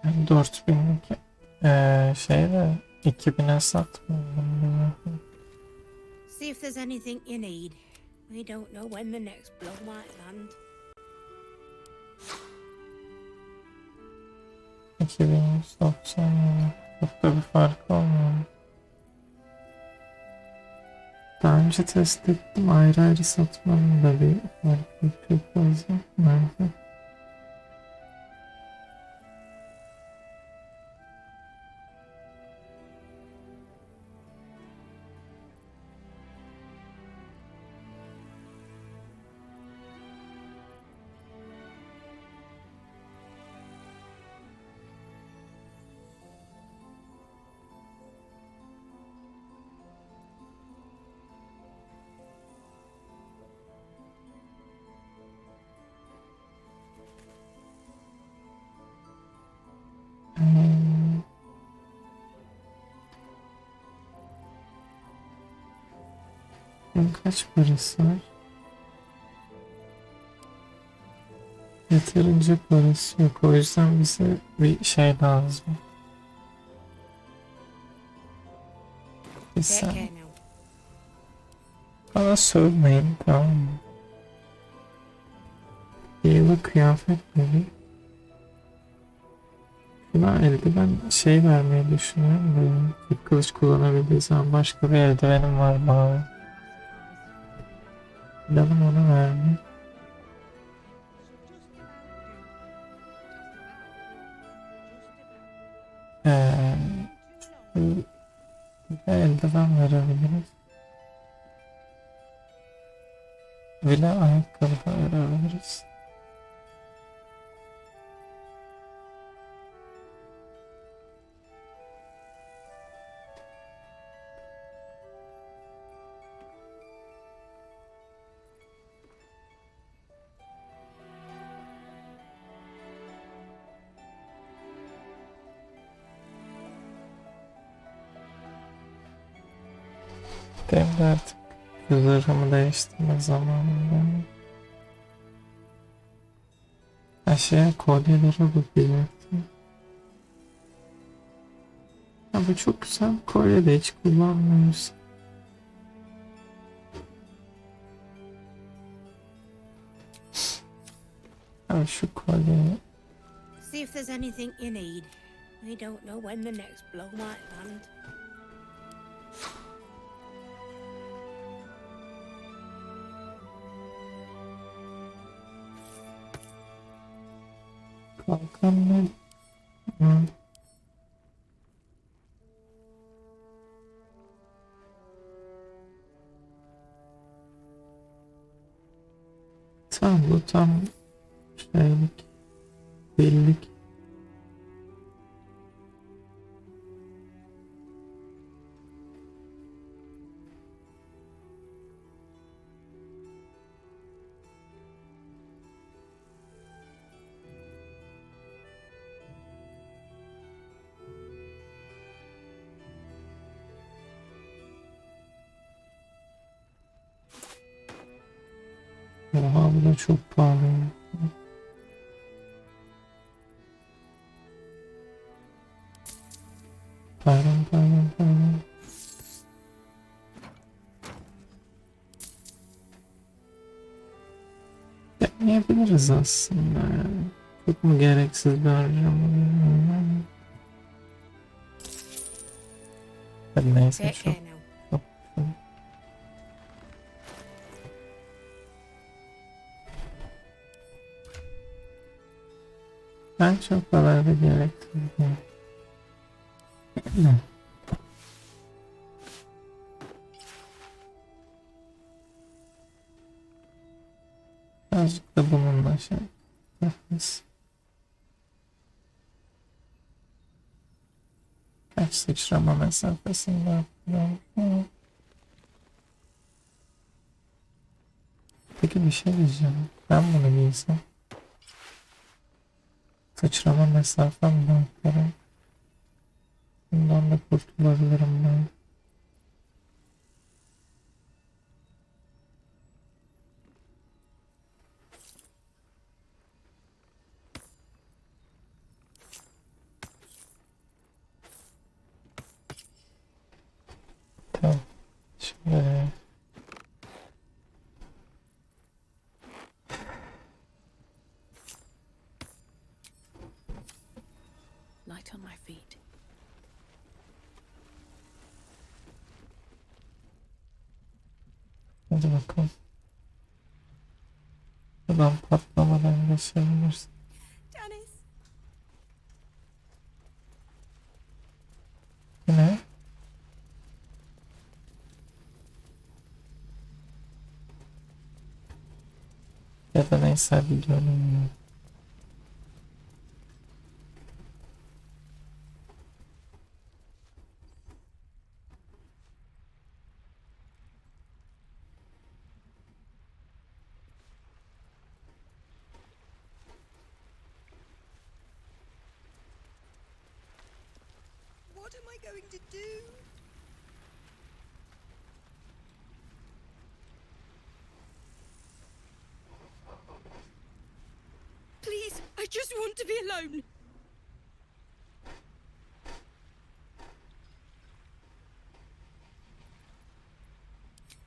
Yani 4000'lik şeyde 2000'e satmıyorum. See if there's anything you need. We don't know when the next blow might land. 2190. Çok da bir fark olmuyor. Daha önce test ettim. Ayrı ayrı satmanın da bir farkı çok fazla. Nerede? Kaç parası var? Yeterince parası yok. O yüzden bize bir şey lazım. Bir sen. Bana sövmeyin, tamam mı? Yayılı kıyafet dedi. Buna eldiven şey vermeyi düşünüyorum da tek kılıç kullanabildiği zaman başka bir eldivenim var mavi. Planım onu vermek. Bir eldiven verebiliriz. Bir de ayakkabı da verebiliriz. Benim de artık zırhımı değiştirme zamanında. Aşağıya kolyelere bakacaktım. Ya bu çok güzel bir kolye de hiç kullanmıyoruz. Abi şu kolyeyi. See if there's anything you need. We don't know when the next blow might land. Kalkan ne? Hı. Tamam, bu tam şeylik, bellik. Oha, bu da çok pahalı. Pardon. Deneyebiliriz aslında yani. Çok mu gereksiz bir harcama bilmiyorum. Hadi neyse çok. Ben çok kadar da gereksiz değil. Azıcık da bununla şey yaparız. Kaç sıçrama mesafesinde yapıyorum. Peki bir şey diyeceğim. Ben bunu giysem sıçrama mesafem de artarım. Bundan da kurtulabilirim ben. Tamam. Şimdi light on my feet. Hadi bakalım. Buradan patlamadan geçebilirsin. Janice. Ne? Ya da neyse hadi dönüyorum. What am I going to do? Please, I just want to be alone.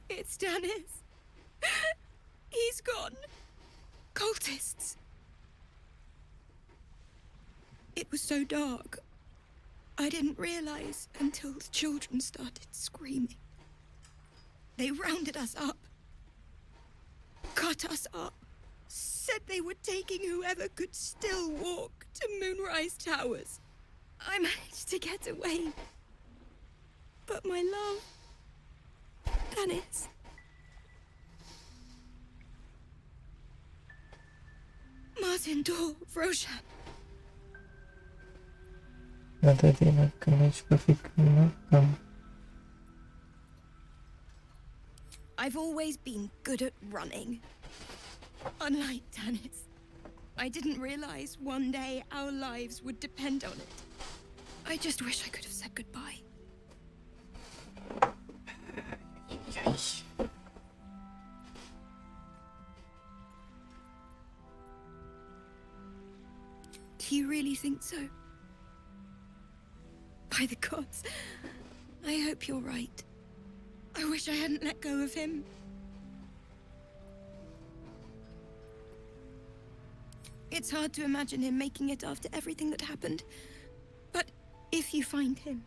It's Dennis. He's gone. Cultists. It was so dark. I didn't realize until the children started screaming. They rounded us up, cut us up, said they were taking whoever could still walk to Moonrise Towers. I managed to get away. But my love, Dennis, Martin Dor, Roshan. Ne dediğin hakkında hiçbir fikrim yok da. I've always been good at running. Unlike Dennis, I didn't realize one day our lives would depend on it. I just wish I could have said goodbye. Do you really think so? By the gods, I hope you're right. I wish I hadn't let go of him. It's hard to imagine him making it after everything that happened. But if you find him,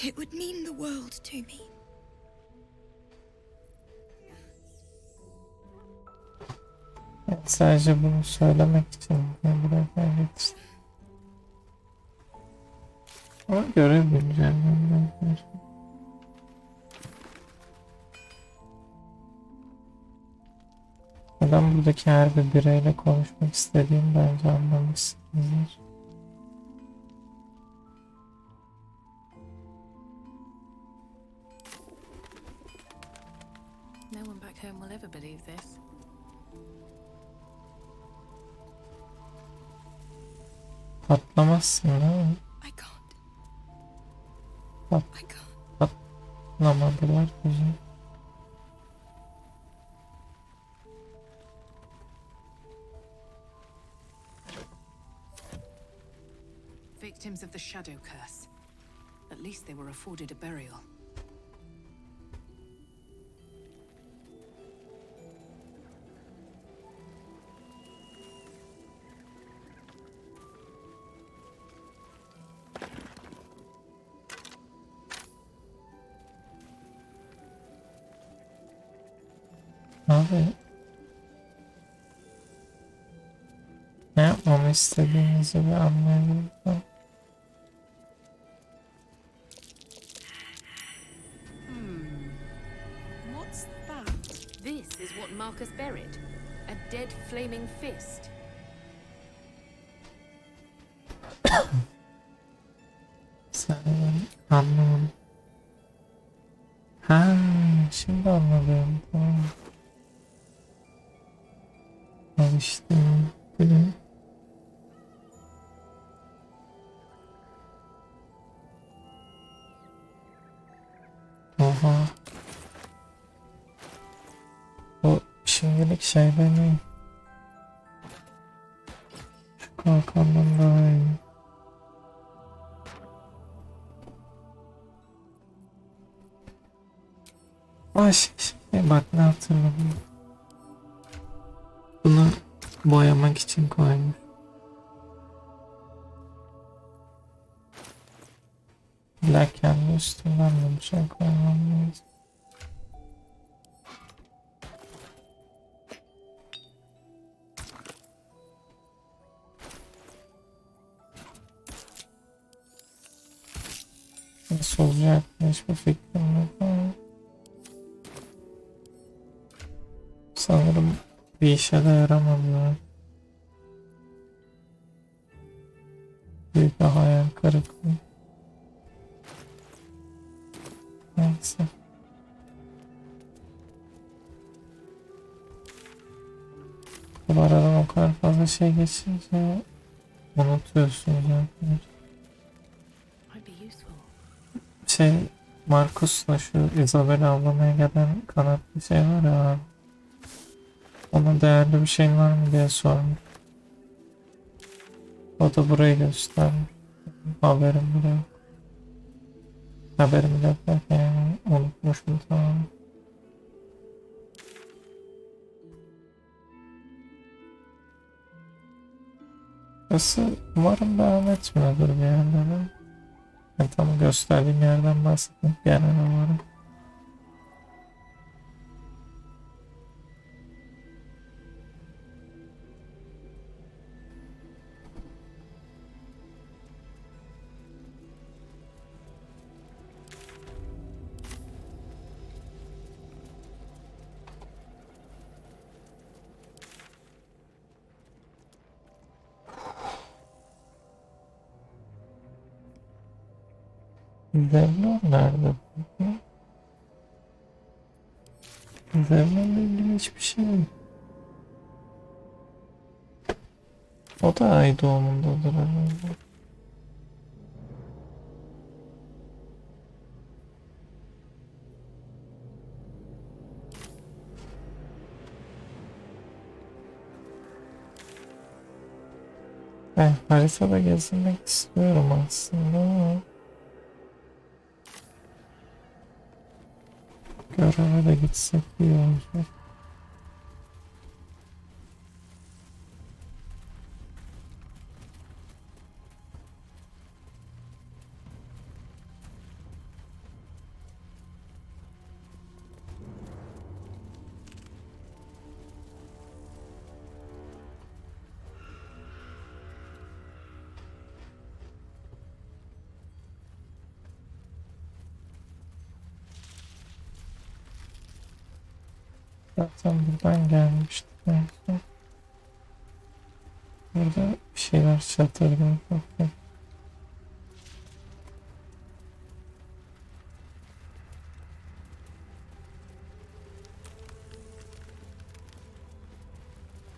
it would mean the world to me. Evet, sadece bunu söylemek için buraya getirdim. Ama görebileceğim ben. Neden buradaki her bir bireyle konuşmak istediğimi bence anlamışsınızdır. No one back home will ever believe this. Patlamazsın değil mi? Patlamadılar güzel. Victims of the shadow curse. At least they were afforded a burial. Abi ne yapmamı istediğinizi bir anlayabilirim. What's that? This is what Marcus buried. A dead flaming fist. Sen anlamadım. Ha, şimdi anladım. Tamam. Al işte. Böyle. Oha. O şimdilik şey demeyeyim. Şu kalkandan daha iyi. Bak ne hatırladım. Bunu boyamak için koymuş. İlla kendi üstümden de bir şey koymam lazım. Nasıl olacak hiçbir fikrim yok ama sanırım bir işe de yaramadılar. Büyük bir hayal kırıklığı. Neyse. Bu aradan o kadar fazla şey geçince unutuyorsunuz arkadaşlar. Marcus'la şu Isabel avlamaya gelen kanatlı şey var ya, ona değerli bir şeyin var mı diye sormuş. O da burayı göstermiş. Haberim bile yok. Haberim bile yok yani, unutmuşum tamamen. Burası umarım devam etmiyordur bir yerlere. Ben tam gösterdiğim yerden bahsettim genel olarak. Zevlon nerede? Zevlon'la ilgili hiçbir şey yok. O da ay doğumundadır herhalde. Ben haritada gezinmek istiyorum aslında ama göreve de gitsek iyi olacak. Zaten buradan gelmiştik en son. Burada bir şeyler çatırdım.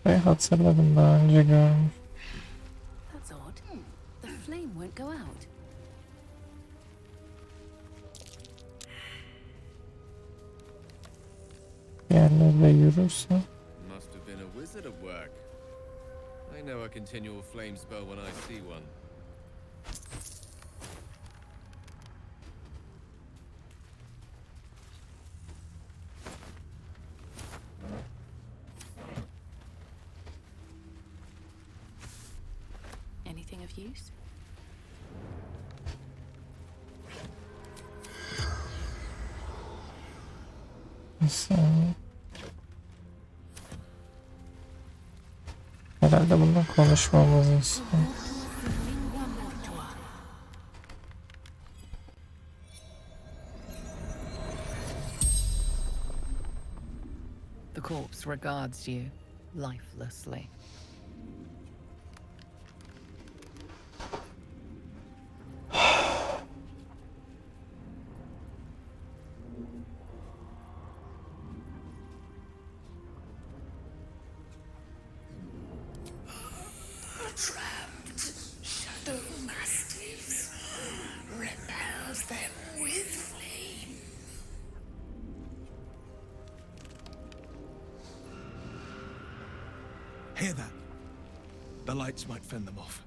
Ve hatırladım, daha önce görmüş. That's odd. The flame won't go out. Bir yerlerde yürürse. Must have been a wizard at work. I know a continual flame spell when I see one. Anything of use? Bir saniye. Herhalde bundan konuşmamızı istiyor. The corpse regards you lifelessly. Trapped shadow mastiffs. Repels them with flame. Hear that? The lights might fend them off,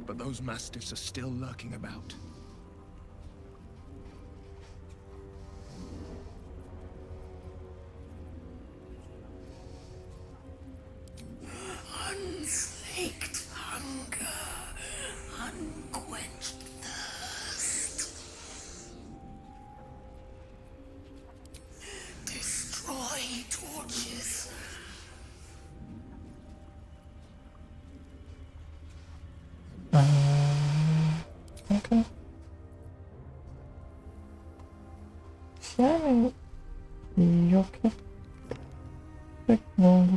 but those mastiffs are still lurking about. Unslaked hunger, unquenched thirst.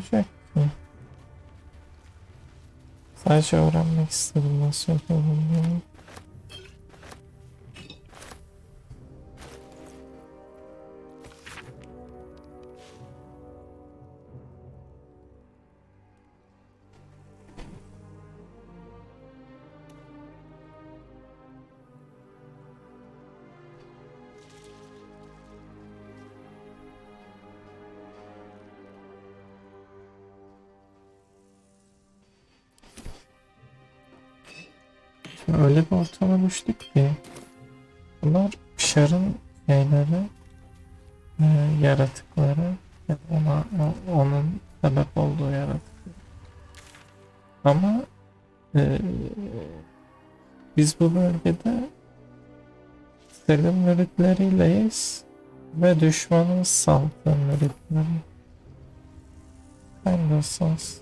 olacak ki? Sadece öğrenmek istedim nasıl yapalım diye. Öyle bir ortama düştük ki bunlar Şar'ın şeyleri, yaratıkları ya da onun sebep olduğu yaratık. Ama biz bu bölgede Selim müritleriyiz ve düşmanımız Salt'ın müritleri. Kind of sense.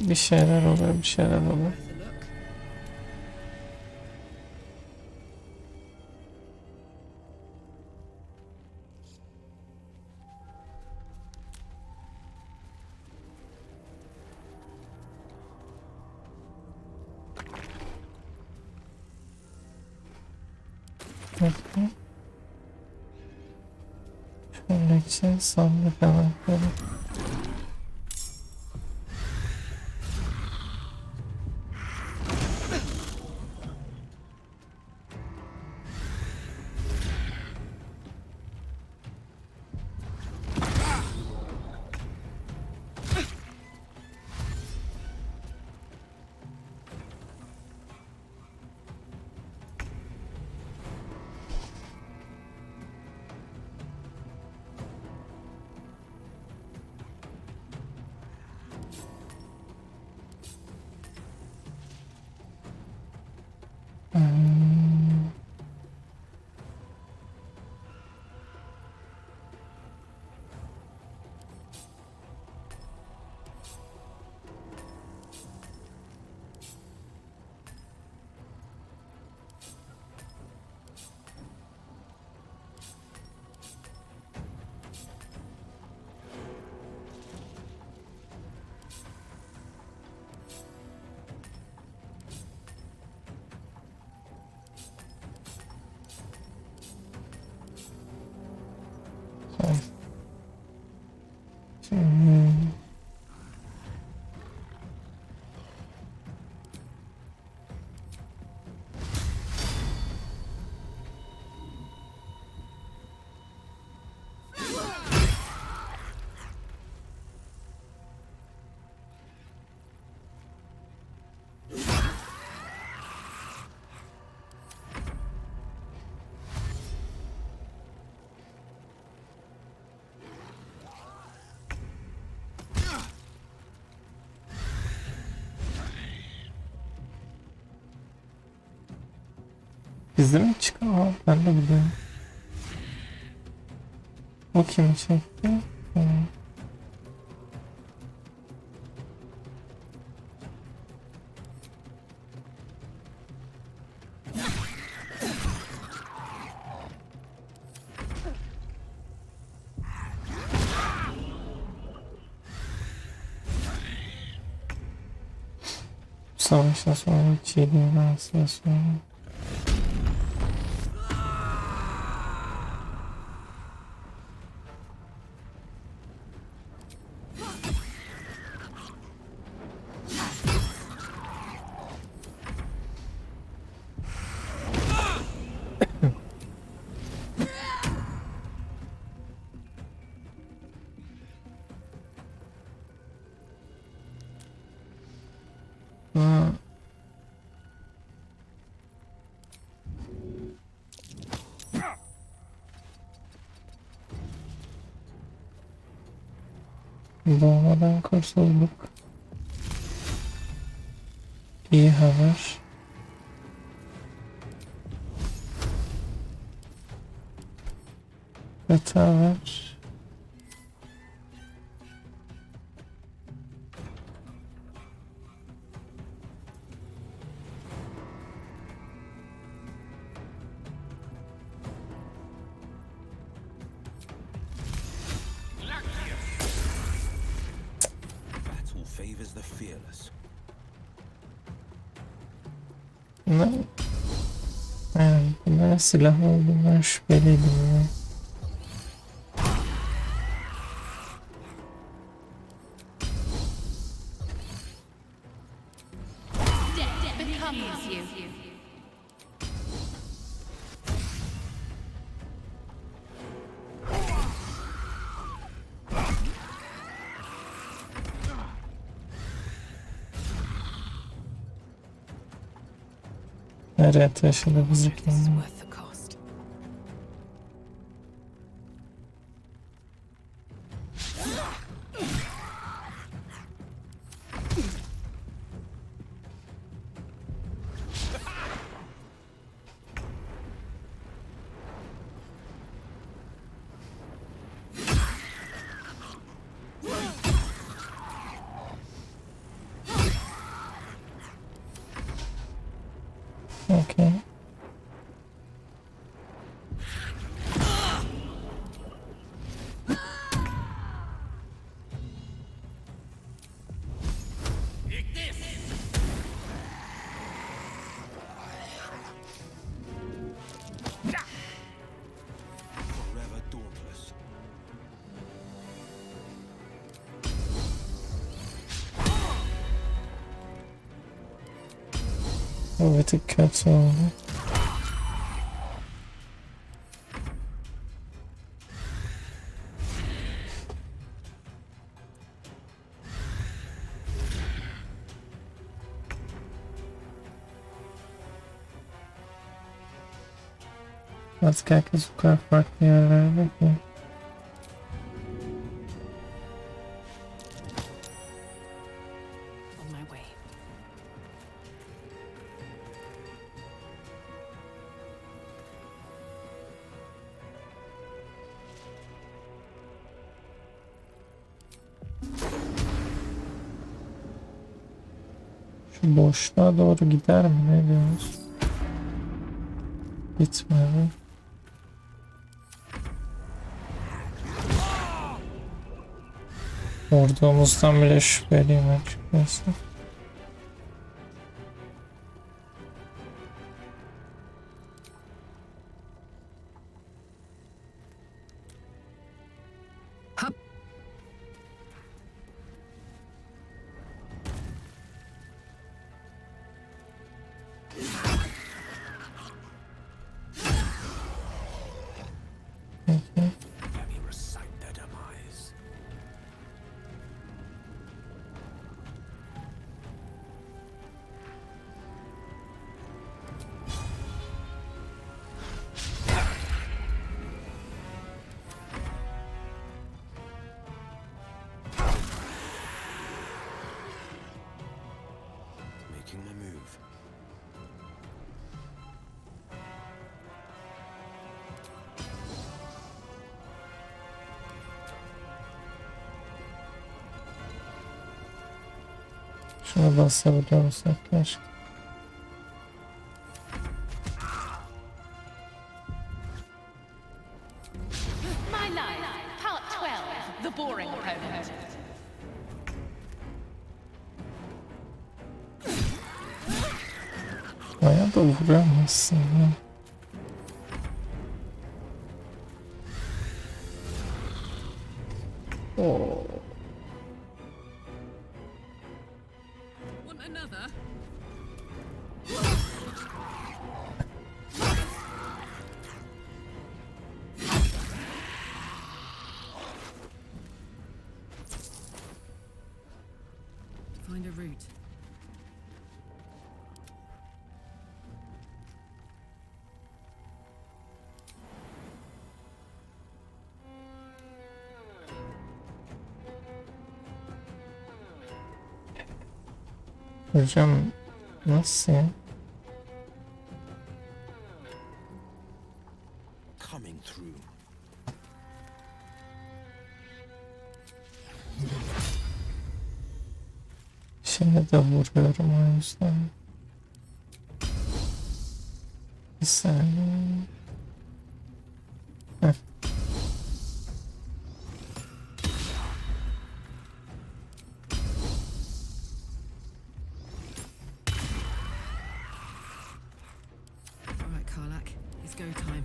Bir şeyler oluyor, bir şeyler oluyor. Şöyle geçelim sandık anahtarı. Bizde mi çıkıyor? Ben de biliyorum. O kimi çekti? Savaştan sonra çiğliğin ağzına sonra. Doğmadan kurtulduk. İyi haber. Kötü haber. brave as the fearless. Bunlar silah olduğundan şüpheliydim ya. Becomes you. Nereye taşıdı bizi kendine? Worth the cost. Okay. Forever dauntless. Bu bir tık kötü oldu. Artık herkes bu kadar farklı yerlerde ki. On my way. Şu boşluğa doğru gider mi? Ne diyorsunuz? Gitmedi. Vurduğumuzdan bile şüpheliyim açıkçası. Let me recite their demise. Making my move. Şuna basabiliyor musun arkadaşlar? My life, part 12, the boring opponent. Bayağı da vuramazsın ya. Oo. Want another? Find a route. Hocam nasıl ya? Coming through. Şimdi de vuruyorum o yüzden. Bir saniye. Heh. It's go time.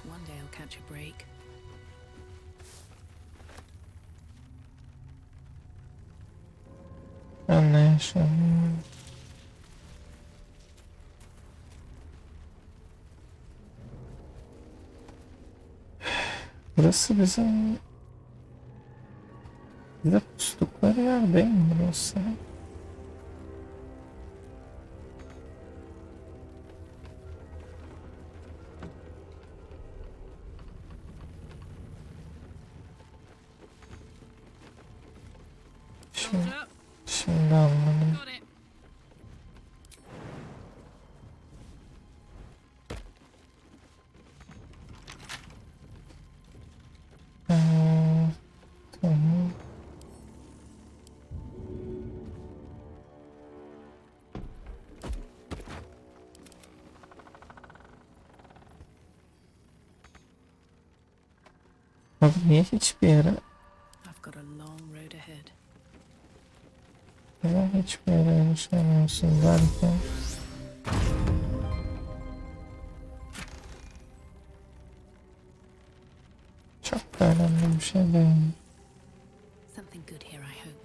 One day I'll catch a break. Ben ne yaşıyorum? Burası bizim bize pustukları yer değil mi burası? Şimdi anladım. Tamam. Abi niye hiçbir yere I've got a long road ahead. neden hiçbir yere erişemiyorsun derken çok da önemli bir şey değil. Something good here, I hope.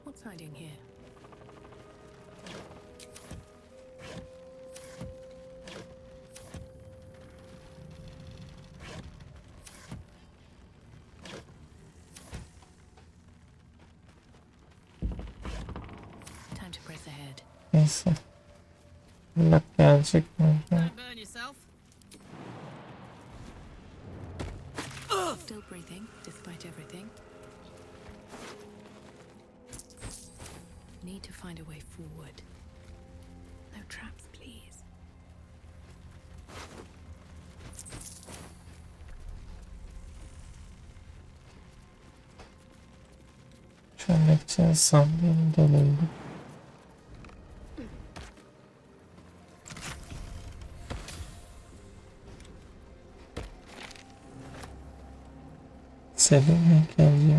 What's hiding here? Time to press ahead. Neyse. Bak gelecek mi? Don't burn yourself. Still breathing, despite everything. Need to find a way forward. No traps, please. Çömlekçinin sandığını doluydu. Selim heykelciği.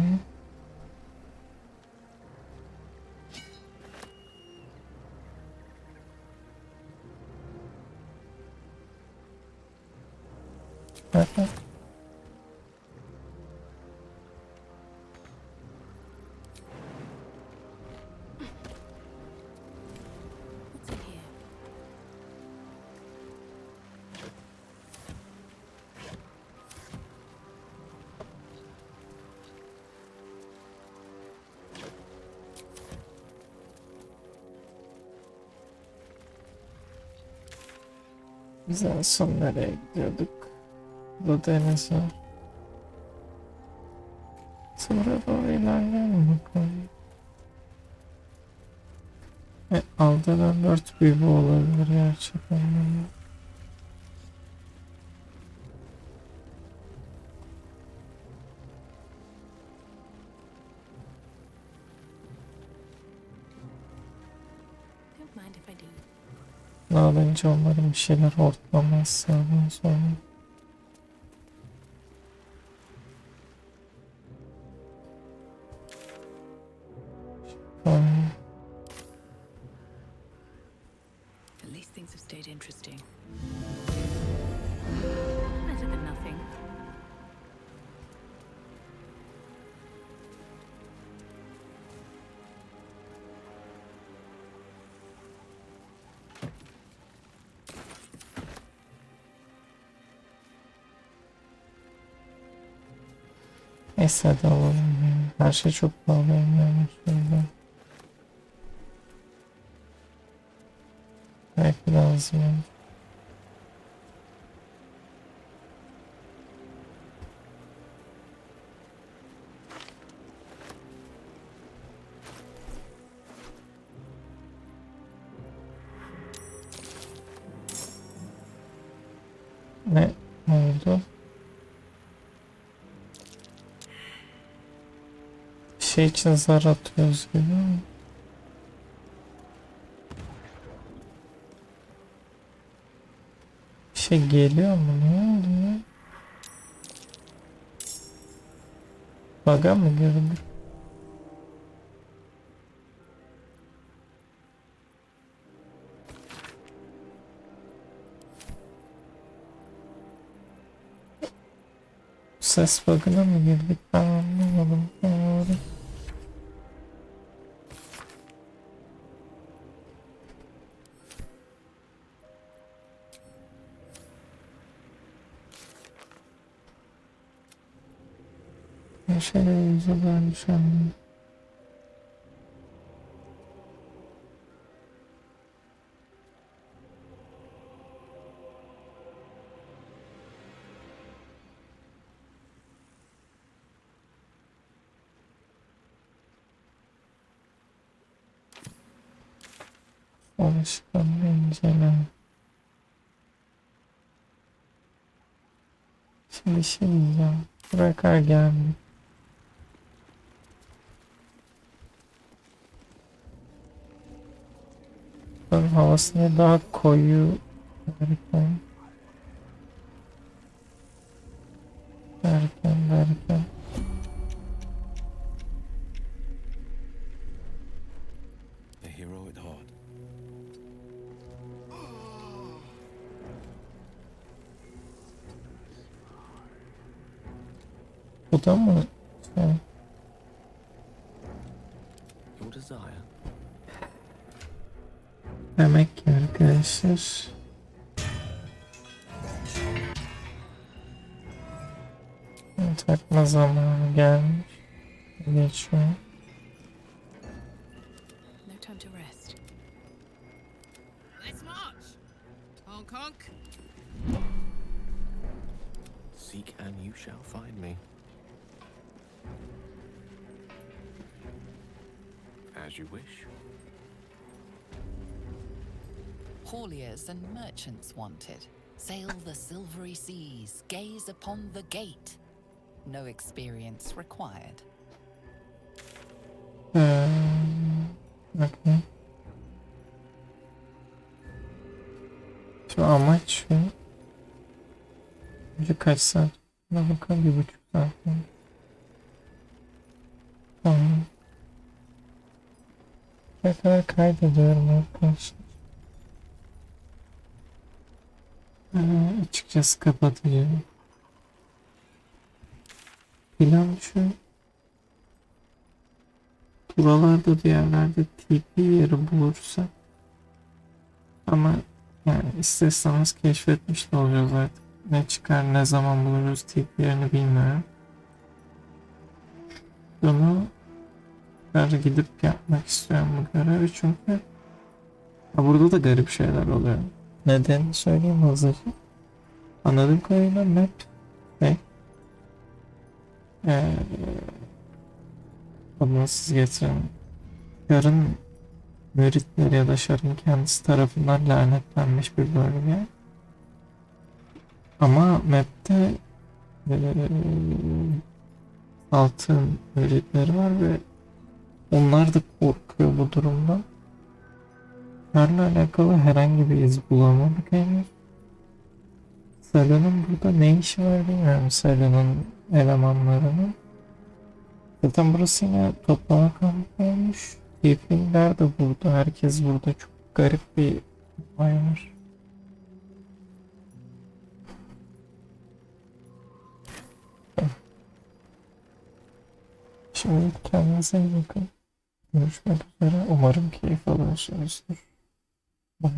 Nerede? What's in here? Biz en son nereye gidiyorduk? Bu deniz var. Sonra doğru ilerleyelim bakalım. Aldıran 4 büyü bu olabilir gerçekten. Don't mind if I do. Ne alınca onların bir şeyler hortlamaz sağdan sonra. At least things have stayed interesting. Better than nothing. Neyse hadi alalım ya. Her şey çok pahalı olmaya başladı. Belki lazım. Ne oldu? şey için zar atıyoruz gibi ama. Bir şey geliyor mu? Ne oluyor? Bug'a mı girdik? Ses bug'ına mı girdik? Ben anlamadım. Doğru. Bir şeyler yüzünden düşendim. Alışkanlığı incele. Şimdi şey diyeceğim. Bırakar geldi. Havasını daha koyu derken derken A hero at heart. bu da mı şey? Your desire. Demek ki arkadaşlar takma zamanı gelmiş. Geçiyor. No time to rest. Let's march! Honk honk! Seek and you shall find me. As you wish. Hauliers and merchants wanted. Sail the silvery seas, gaze upon the gate. No experience required. Okay. Şimdi amaç şu. Önce kaç saat? Buna bakalım, 1,5 saat. Tamam. Ne kadar kaydediyorum arkadaşlar. Açıkçası kapatacağım. Plan şu. Buralarda diğerlerde TP yeri bulursa. Ama yani isterseniz keşfetmiş de olacağız artık. Ne çıkar, ne zaman buluruz TP yerini bilmiyorum. Bunu gidip yapmak istiyorum bu görevi çünkü burada da garip şeyler oluyor. Nedenini söyleyeyim hızlıca. Anladığım kadarıyla map bunu siz getirin. Şar'ın müritleri ya da Şar'ın kendisi tarafından lanetlenmiş bir bölge. Ama map'te altın müritleri var ve onlar da korkuyor bu durumdan. Şar'la alakalı herhangi bir iz bulamadık henüz. Salon'un burada ne işi var bilmiyorum, Salon'un elemanlarının. Zaten burası yine toplama kampı olmuş. Tieflingler de burada, herkes burada, çok garip bir olay var. Şimdi kendinize iyi bakın. Görüşmek üzere. Umarım keyif alıyorsunuzdur. Bye.